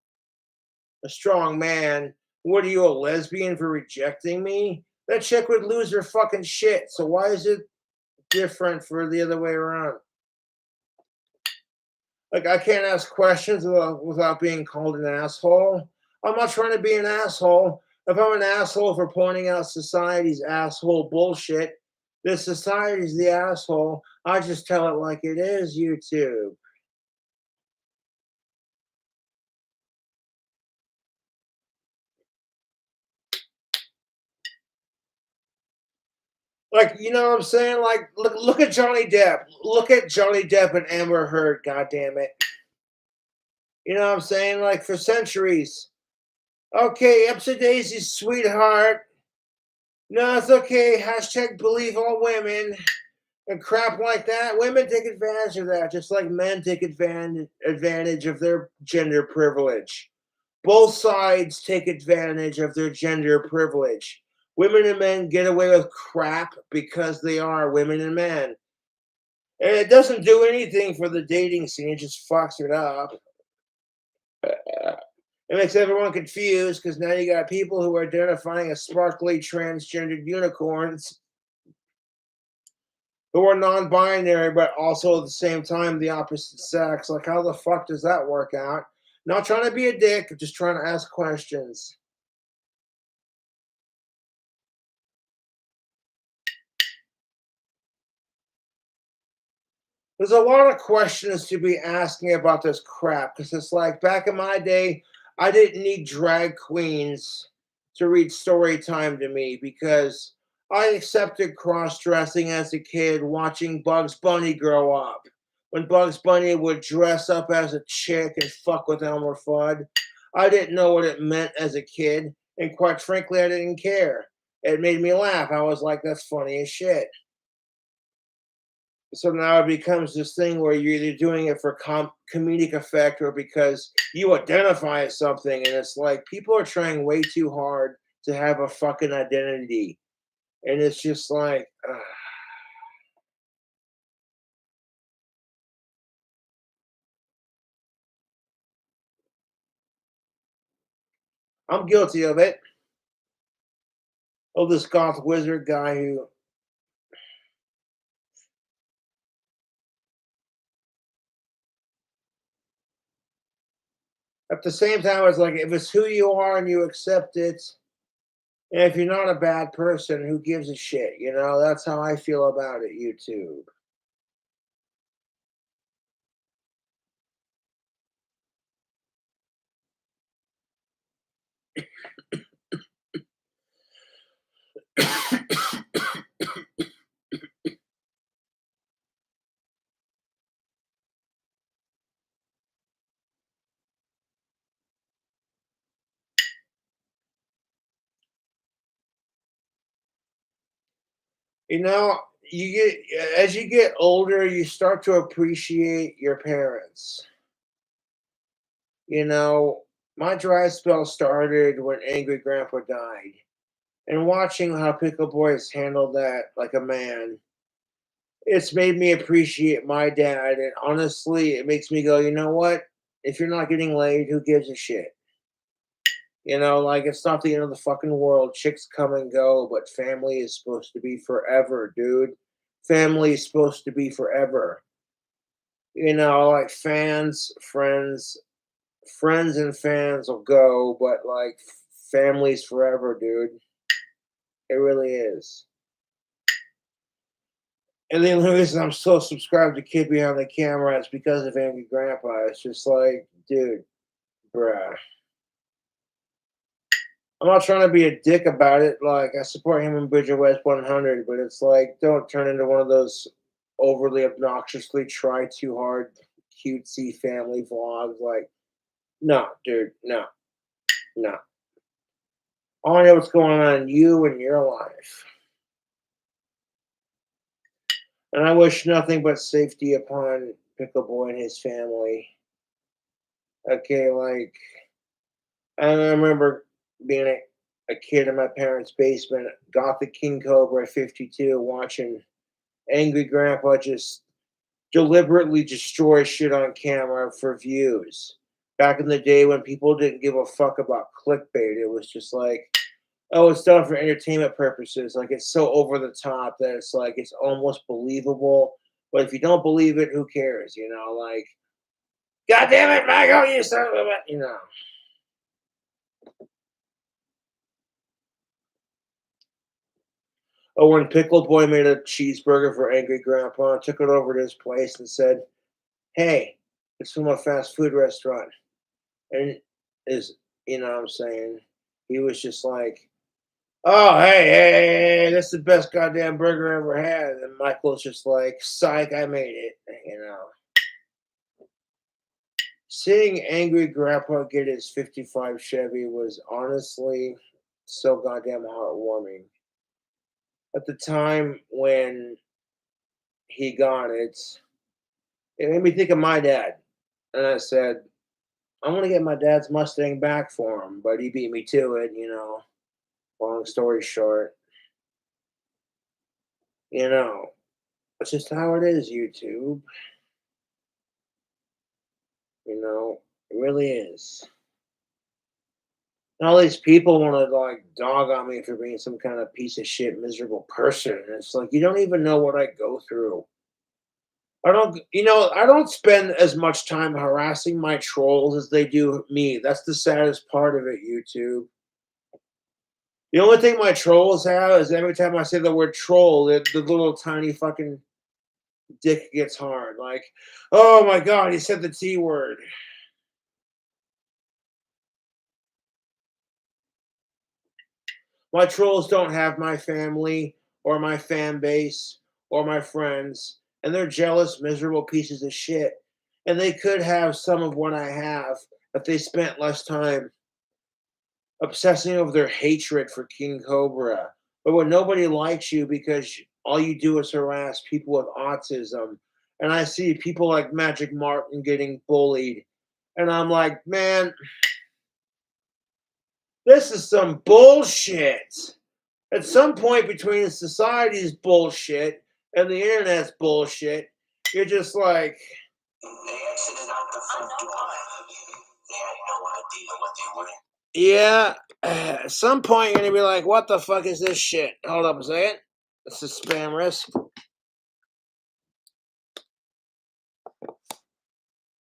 a strong man. What are you, a lesbian for rejecting me? That chick would lose her fucking shit. So why is it different for the other way around? Like I can't ask questions without being called an asshole. I'm not trying to be an asshole. If I'm an asshole for pointing out society's asshole bullshit, this society's the asshole. I just tell it like it is, YouTube. Like, you know what I'm saying? Like, look at Johnny Depp. Look at Johnny Depp and Amber Heard, God damn it. You know what I'm saying? Like for centuries. Okay, Ipsy Daisy, sweetheart. No, it's okay. Hashtag believe all women and crap like that. Women take advantage of that, just like men take advantage of their gender privilege. Both sides take advantage of their gender privilege. Women and men get away with crap because they are women and men. And it doesn't do anything for the dating scene, it just fucks it up. It makes everyone confused because now you got people who are identifying as sparkly transgendered unicorns who are non-binary, but also at the same time the opposite sex. Like, how the fuck does that work out? Not trying to be a dick, just trying to ask questions. There's a lot of questions to be asking about this crap because it's like back in my day, I didn't need drag queens to read story time to me because I accepted cross dressing as a kid watching Bugs Bunny grow up. When Bugs Bunny would dress up as a chick and fuck with Elmer Fudd, I didn't know what it meant as a kid, and quite frankly, I didn't care. It made me laugh. I was like, that's funny as shit. So now it becomes this thing where you're either doing it for comedic effect or because you identify as something, and it's like people are trying way too hard to have a fucking identity, and it's just like I'm guilty of it. Oh, this goth wizard guy who, at the same time, it's like if it's who you are and you accept it, and if you're not a bad person, who gives a shit? You know, that's how I feel about it. YouTube. You know, you get as you get older, you start to appreciate your parents. You know, my dry spell started when Angry Grandpa died. And watching how Pickle Boy has handled that like a man, it's made me appreciate my dad. And honestly, it makes me go, you know what? If you're not getting laid, who gives a shit? You know, like it's not the end of the fucking world. Chicks come and go, but family is supposed to be forever, dude. Family is supposed to be forever. You know, like friends and fans will go, but like family's forever, dude. It really is. And the only reason I'm still subscribed to Kid Behind the Camera is because of Angry Grandpa. It's just like, dude, bruh. I'm not trying to be a dick about it. Like, I support him and Bridget West 100, but it's like, don't turn into one of those overly obnoxiously try too hard, cutesy family vlogs. Like, no, dude, no, no. I want to know what's going on in you and your life. And I wish nothing but safety upon Pickle Boy and his family. Okay, like, I remember being a kid in my parents' basement, Gothic King Cobra 52, watching Angry Grandpa just deliberately destroy shit on camera for views. Back in the day when people didn't give a fuck about clickbait, it was just like, oh, it's done for entertainment purposes. Like it's so over the top that it's like it's almost believable. But if you don't believe it, who cares? You know, like, God damn it, Michael, you son of a, you know. Oh, when Pickle Boy made a cheeseburger for Angry Grandpa and took it over to his place and said, hey, it's from a fast food restaurant. And is, you know what I'm saying? He was just like, oh, hey, that's the best goddamn burger I ever had. And Michael's just like, psych, I made it, you know. Seeing Angry Grandpa get his 55 Chevy was honestly so goddamn heartwarming. At the time when he got it, it made me think of my dad. And I said, I want to get my dad's Mustang back for him, but he beat me to it. Long story short, you know, that's just how it is. YouTube, it really is. And all these people want to like dog on me for being some kind of piece of shit, miserable person. And it's like you don't even know what I go through. I don't spend as much time harassing my trolls as they do me. That's the saddest part of it, YouTube. The only thing my trolls have is every time I say the word troll, the little tiny fucking dick gets hard. Like, oh my god, he said the T word. My trolls don't have my family or my fan base or my friends, and they're jealous, miserable pieces of shit. And they could have some of what I have if they spent less time obsessing over their hatred for King Cobra. But when nobody likes you because all you do is harass people with autism, and I see people like Magic Martin getting bullied, and I'm like, man, this is some bullshit. At some point between society's bullshit and the internet's bullshit, you're just like, yeah, at some point you're gonna be like, what the fuck is this shit? Hold up a second. This is spam risk.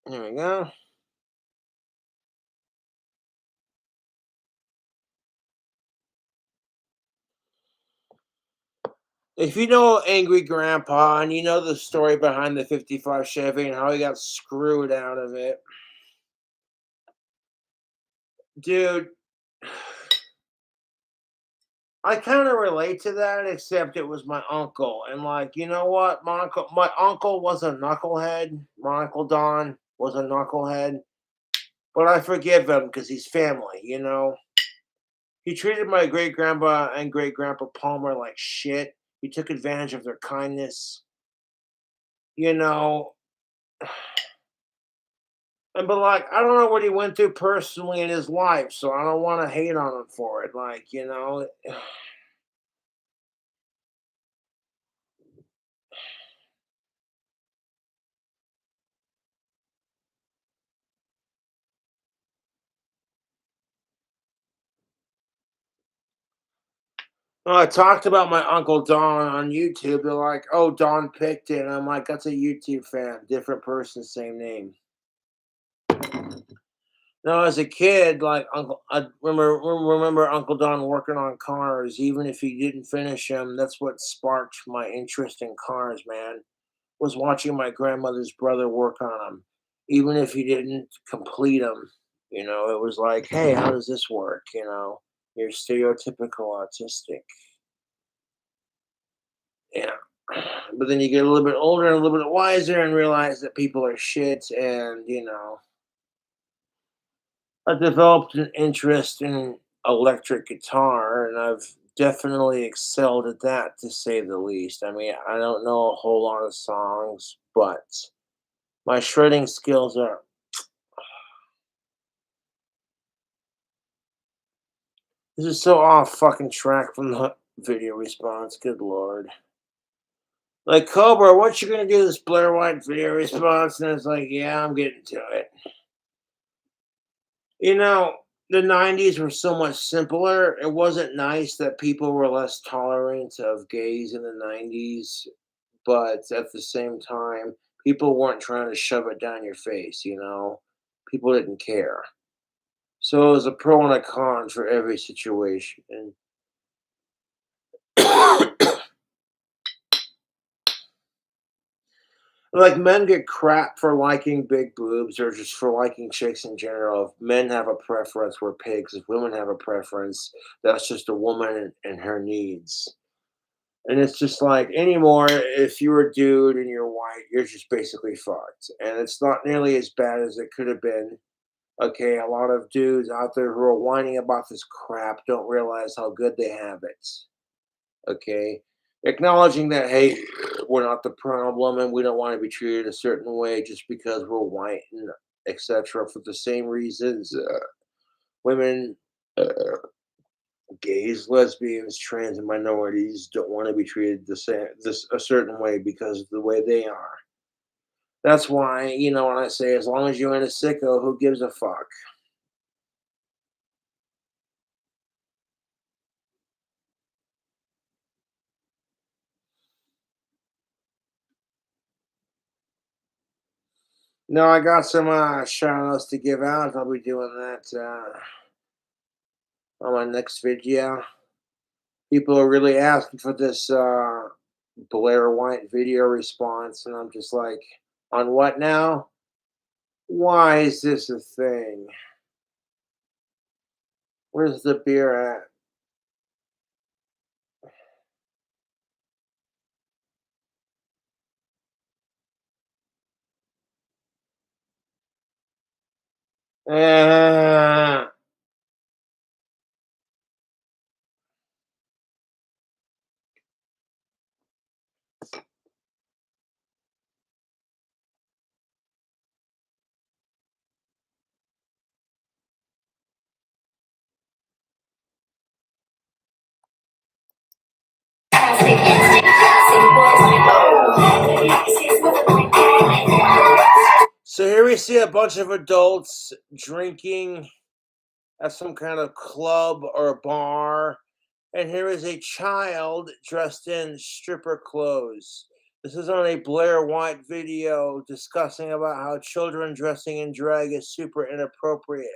Here we go. If you know Angry Grandpa and you know the story behind the 55 Chevy and how he got screwed out of it, dude, I kind of relate to that, except it was my uncle. And like, you know what? My uncle was a knucklehead. My uncle Don was a knucklehead. But I forgive him because he's family. He treated my great grandpa and great grandpa Palmer like shit. He took advantage of their kindness. You know, but like I don't know what he went through personally in his life, so I don't want to hate on him for it. Like. I talked about my uncle Don on YouTube. They're like, "Oh, Don picked it." And I'm like, "That's a YouTube fan, different person, same name." No, as a kid, like I remember Uncle Don working on cars. Even if he didn't finish them, that's what sparked my interest in cars. Man, was watching my grandmother's brother work on them. Even if he didn't complete them, it was like, "Hey, how does this work?" You're stereotypical autistic. Yeah. But then you get a little bit older and a little bit wiser and realize that people are shit. And, I developed an interest in electric guitar and I've definitely excelled at that to say the least. I mean, I don't know a whole lot of songs, but my shredding skills are. This is so off fucking track from the video response. Good lord. Like, Cobra, what you gonna do this Blair White video response? And it's like, yeah, I'm getting to it. You know, the 90s were so much simpler. It wasn't nice that people were less tolerant of gays in the 90s, but at the same time, people weren't trying to shove it down your face. People didn't care. So it was a pro and a con for every situation. And like men get crap for liking big boobs or just for liking chicks in general. If men have a preference, we're pigs. If women have a preference, that's just a woman and her needs. And it's just like anymore, if you're a dude and you're white, you're just basically fucked. And it's not nearly as bad as it could have been. Okay, a lot of dudes out there who are whining about this crap don't realize how good they have it. Okay. Acknowledging that, hey, we're not the problem and we don't want to be treated a certain way just because we're white and etc. For the same reasons women, uh, gays, lesbians, trans, and minorities don't want to be treated the same, this a certain way because of the way they are. That's why, when I say as long as you ain't a sicko, who gives a fuck? No, I got some shout outs to give out. I'll be doing that on my next video. People are really asking for this Blair White video response, and I'm just like, on what now? Why is this a thing? Where's the beer at? Uh, so here we see a bunch of adults drinking at some kind of club or bar, and here is a child dressed in stripper clothes. This is on a Blair White video discussing about how children dressing in drag is super inappropriate.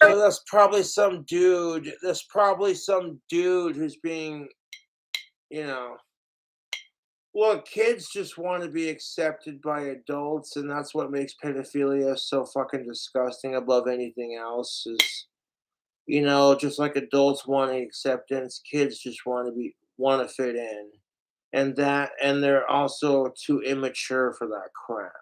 So that's probably some dude. That's probably some dude who's being, you know. Look, kids just want to be accepted by adults, and that's what makes pedophilia so fucking disgusting above anything else. Is just like adults wanting acceptance, kids just want to fit in, and they're also too immature for that crap.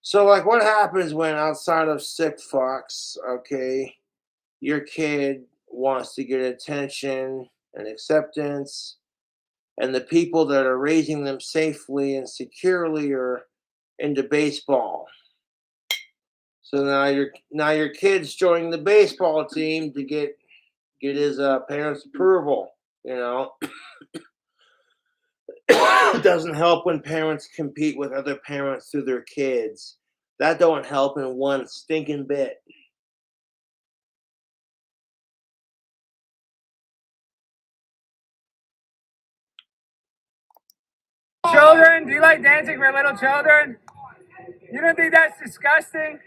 So, like, what happens when outside of sick fucks, okay, your kid wants to get attention and acceptance, and the people that are raising them safely and securely are into baseball. So now your kid's joining the baseball team to get his parents' approval. You know, it doesn't help when parents compete with other parents through their kids. That don't help in one stinking bit. Children, do you like dancing for little children? You don't think that's disgusting?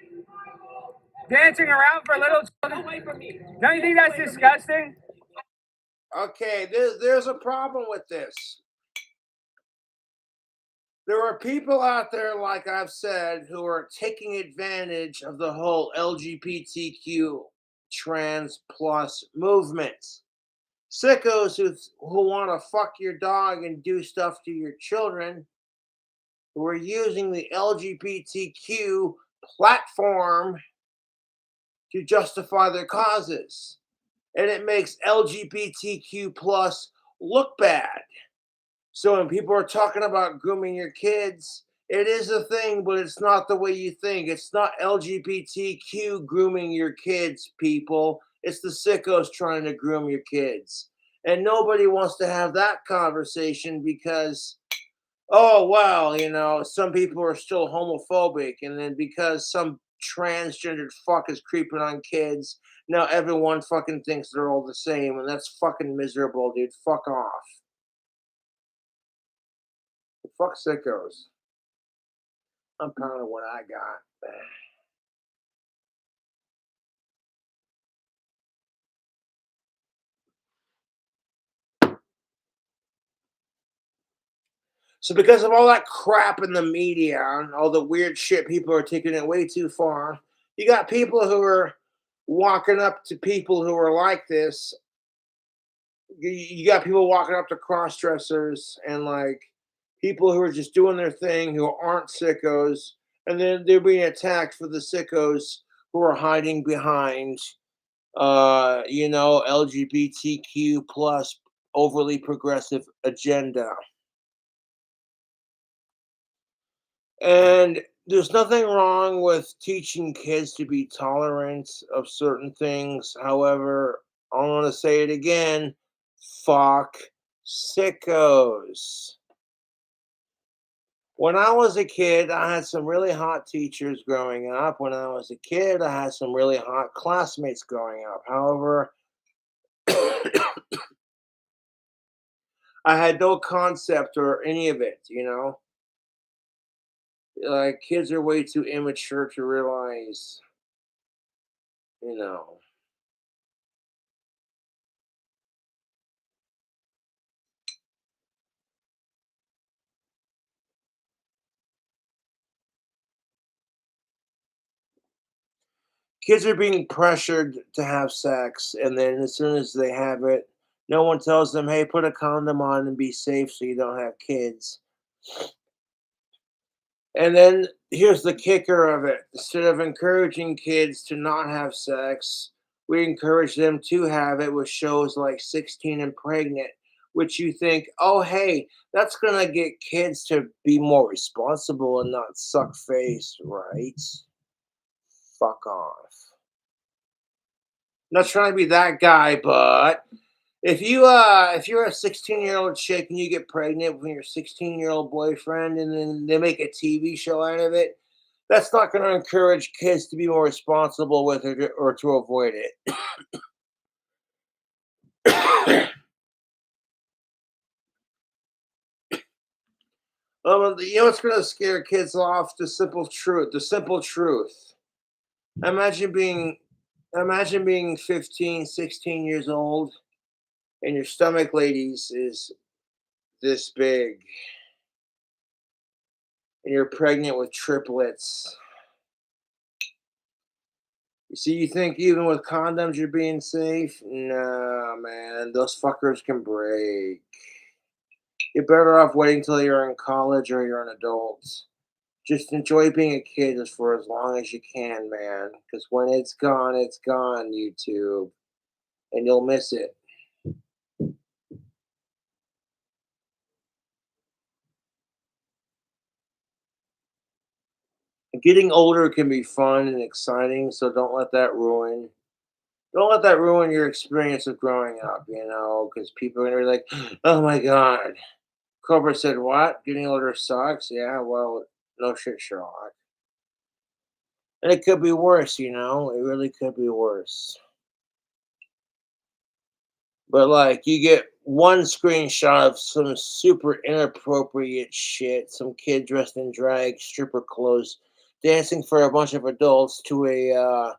Dancing around for little children? Don't you think that's disgusting? Okay, there's a problem with this. There are people out there, like I've said, who are taking advantage of the whole LGBTQ trans plus movement. Sickos who want to fuck your dog and do stuff to your children, who are using the LGBTQ platform to justify their causes. And it makes LGBTQ plus look bad. So when people are talking about grooming your kids, it is a thing, but it's not the way you think. It's not LGBTQ grooming your kids, people. It's the sickos trying to groom your kids. And nobody wants to have that conversation because, oh, well, some people are still homophobic. And then because some transgendered fuck is creeping on kids, now everyone fucking thinks they're all the same. And that's fucking miserable, dude. Fuck off. Fuck sickos. I'm proud of what I got. So because of all that crap in the media and all the weird shit, people are taking it way too far. You got people who are walking up to people who are like this. You got people walking up to cross dressers and like people who are just doing their thing who aren't sickos, and then they're being attacked for the sickos who are hiding behind LGBTQ plus overly progressive agenda. And there's nothing wrong with teaching kids to be tolerant of certain things. However, I want to say it again, fuck sickos. When I was a kid, I had some really hot teachers growing up. When I was a kid, I had some really hot classmates growing up. However, I had no concept or any of it, you know? Like, kids are way too immature to realize, you know. Kids are being pressured to have sex, and then as soon as they have it, no one tells them, hey, put a condom on and be safe so you don't have kids. And then here's the kicker of it. Instead of encouraging kids to not have sex, we encourage them to have it with shows like 16 and Pregnant, which you think, oh, hey, that's going to get kids to be more responsible and not suck face, right? Fuck off. Not trying to be that guy, but if you're a 16-year-old chick and you get pregnant with your 16-year-old boyfriend and then they make a TV show out of it, that's not going to encourage kids to be more responsible with it or to avoid it. You know what's going to scare kids off? The simple truth. The simple truth. Imagine being imagine being 15, 16 years old and your stomach, ladies, is this big and you're pregnant with triplets. You see, you think even with condoms you're being safe? Nah, man, those fuckers can break. You're better off waiting till you're in college or you're an adult. Just enjoy being a kid just for as long as you can, man. Because when it's gone, YouTube. And you'll miss it. Getting older can be fun and exciting, so don't let that ruin your experience of growing up, because people are gonna be like, oh my god. Cobra said, what? Getting older sucks? Yeah, well, no shit, Sherlock. And it could be worse, it really could be worse. But like you get one screenshot of some super inappropriate shit, some kid dressed in drag, stripper clothes, dancing for a bunch of adults to a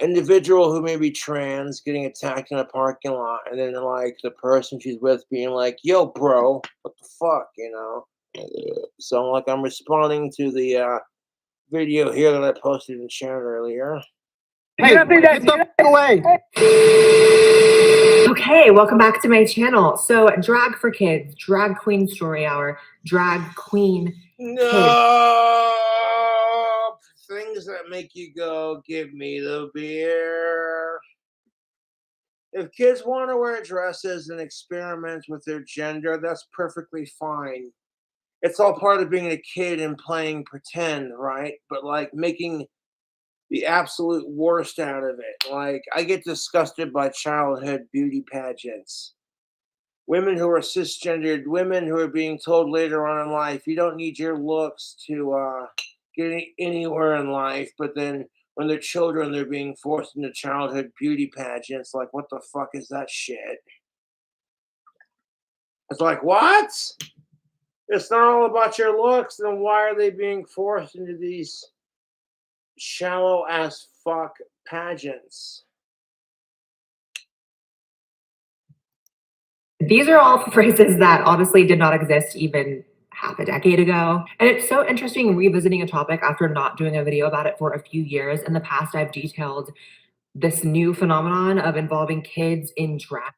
individual who may be trans getting attacked in a parking lot, and then like the person she's with being like, "Yo, bro, what the fuck?" So like I'm responding to the video here that I posted in chat earlier. Hey, get the f- away. Okay, welcome back to my channel. So, drag for kids, drag queen story hour, drag queen. No, things that make you go, give me the beer. If kids want to wear dresses and experiment with their gender, that's perfectly fine. It's all part of being a kid and playing pretend, right? But like making the absolute worst out of it. Like, I get disgusted by childhood beauty pageants. Women who are cisgendered, women who are being told later on in life, you don't need your looks to get anywhere in life. But then when they're children, they're being forced into childhood beauty pageants. Like, what the fuck is that shit? It's like, what? It's not all about your looks. Then why are they being forced into these shallow ass fuck pageants? These are all phrases that honestly did not exist even half a decade ago. And it's so interesting revisiting a topic after not doing a video about it for a few years. In the past, I've detailed this new phenomenon of involving kids in drag.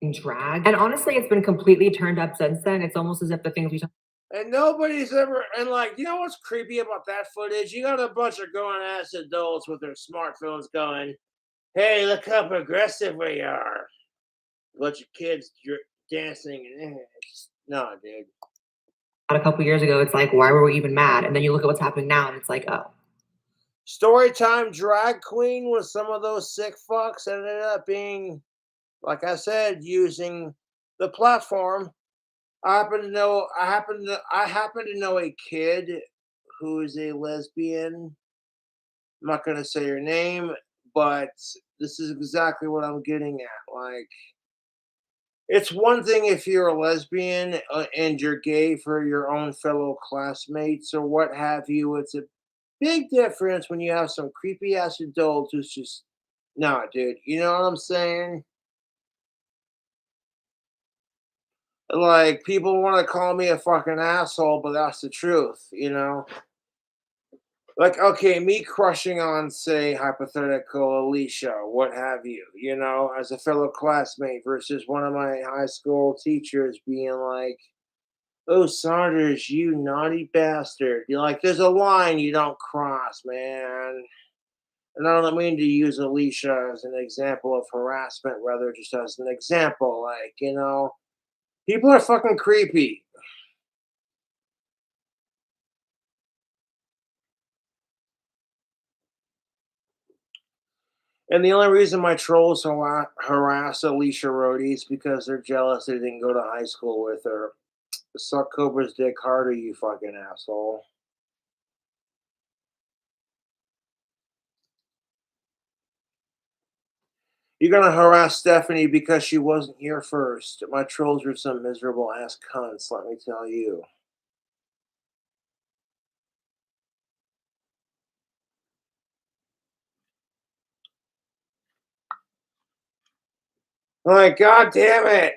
And honestly, it's been completely turned up since then. It's almost as if the things we talk. And nobody's ever, and like, you know what's creepy about that footage? You got a bunch of grown ass adults with their smartphones going, hey, look how progressive we are. bunch of kids dancing and no, dude. A couple years ago, it's like, why were we even mad? And then you look at what's happening now, and it's like, oh, Storytime drag queen with some of those sick fucks ended up being, like I said, using the platform. I happen to know a kid who is a lesbian. I'm not gonna say her name, but this is exactly what I'm getting at. Like, it's one thing if you're a lesbian and you're gay for your own fellow classmates or what have you. It's a big difference when you have some creepy ass adult who's just, nah, dude. You know what I'm saying? Like, people want to call me a fucking asshole, but that's the truth, you know? Like, okay, me crushing on, say, hypothetical Alicia, what have you, as a fellow classmate versus one of my high school teachers being like, oh, Saunders, you naughty bastard. You're like, there's a line you don't cross, man. And I don't mean to use Alicia as an example of harassment, rather just as an example. Like, people are fucking creepy. And the only reason my trolls harass Alicia Rhodey is because they're jealous they didn't go to high school with her. Suck Cobra's dick harder, you fucking asshole. You're gonna harass Stephanie because she wasn't here first. My trolls are some miserable ass cunts, let me tell you. Like, god damn it.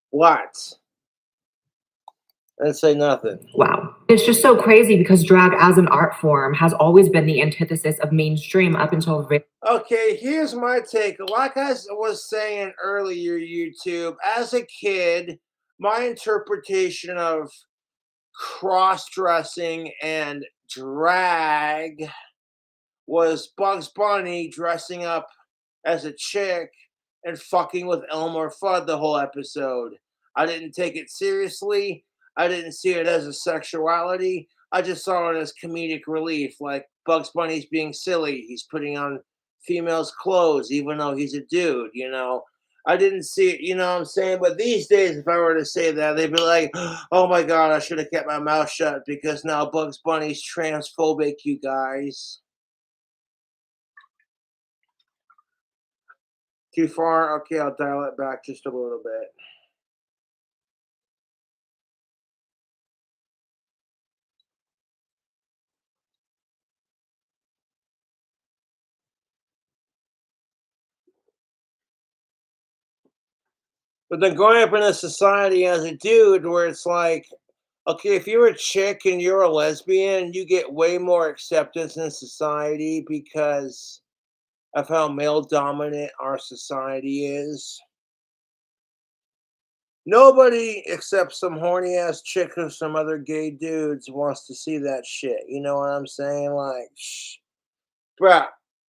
What? I didn't say nothing. wow. It's just so crazy because drag as an art form has always been the antithesis of mainstream up until Okay, here's my take. Like I was saying earlier, YouTube, as a kid, my interpretation of cross dressing and drag was Bugs Bunny dressing up as a chick and fucking with Elmer Fudd the whole episode. I didn't take it seriously. I didn't see it as a sexuality. I just saw it as comedic relief. Like, Bugs Bunny's being silly. He's putting on females' clothes, even though he's a dude. I didn't see it, you know what I'm saying? But these days, if I were to say that, they'd be like, oh my God, I should have kept my mouth shut because now Bugs Bunny's transphobic, you guys. Too far? Okay, I'll dial it back just a little bit. But then going up in a society as a dude where it's like, okay, if you're a chick and you're a lesbian, you get way more acceptance in society because of how male dominant our society is. Nobody except some horny ass chick or some other gay dudes wants to see that shit. You know what I'm saying? Like, bruh,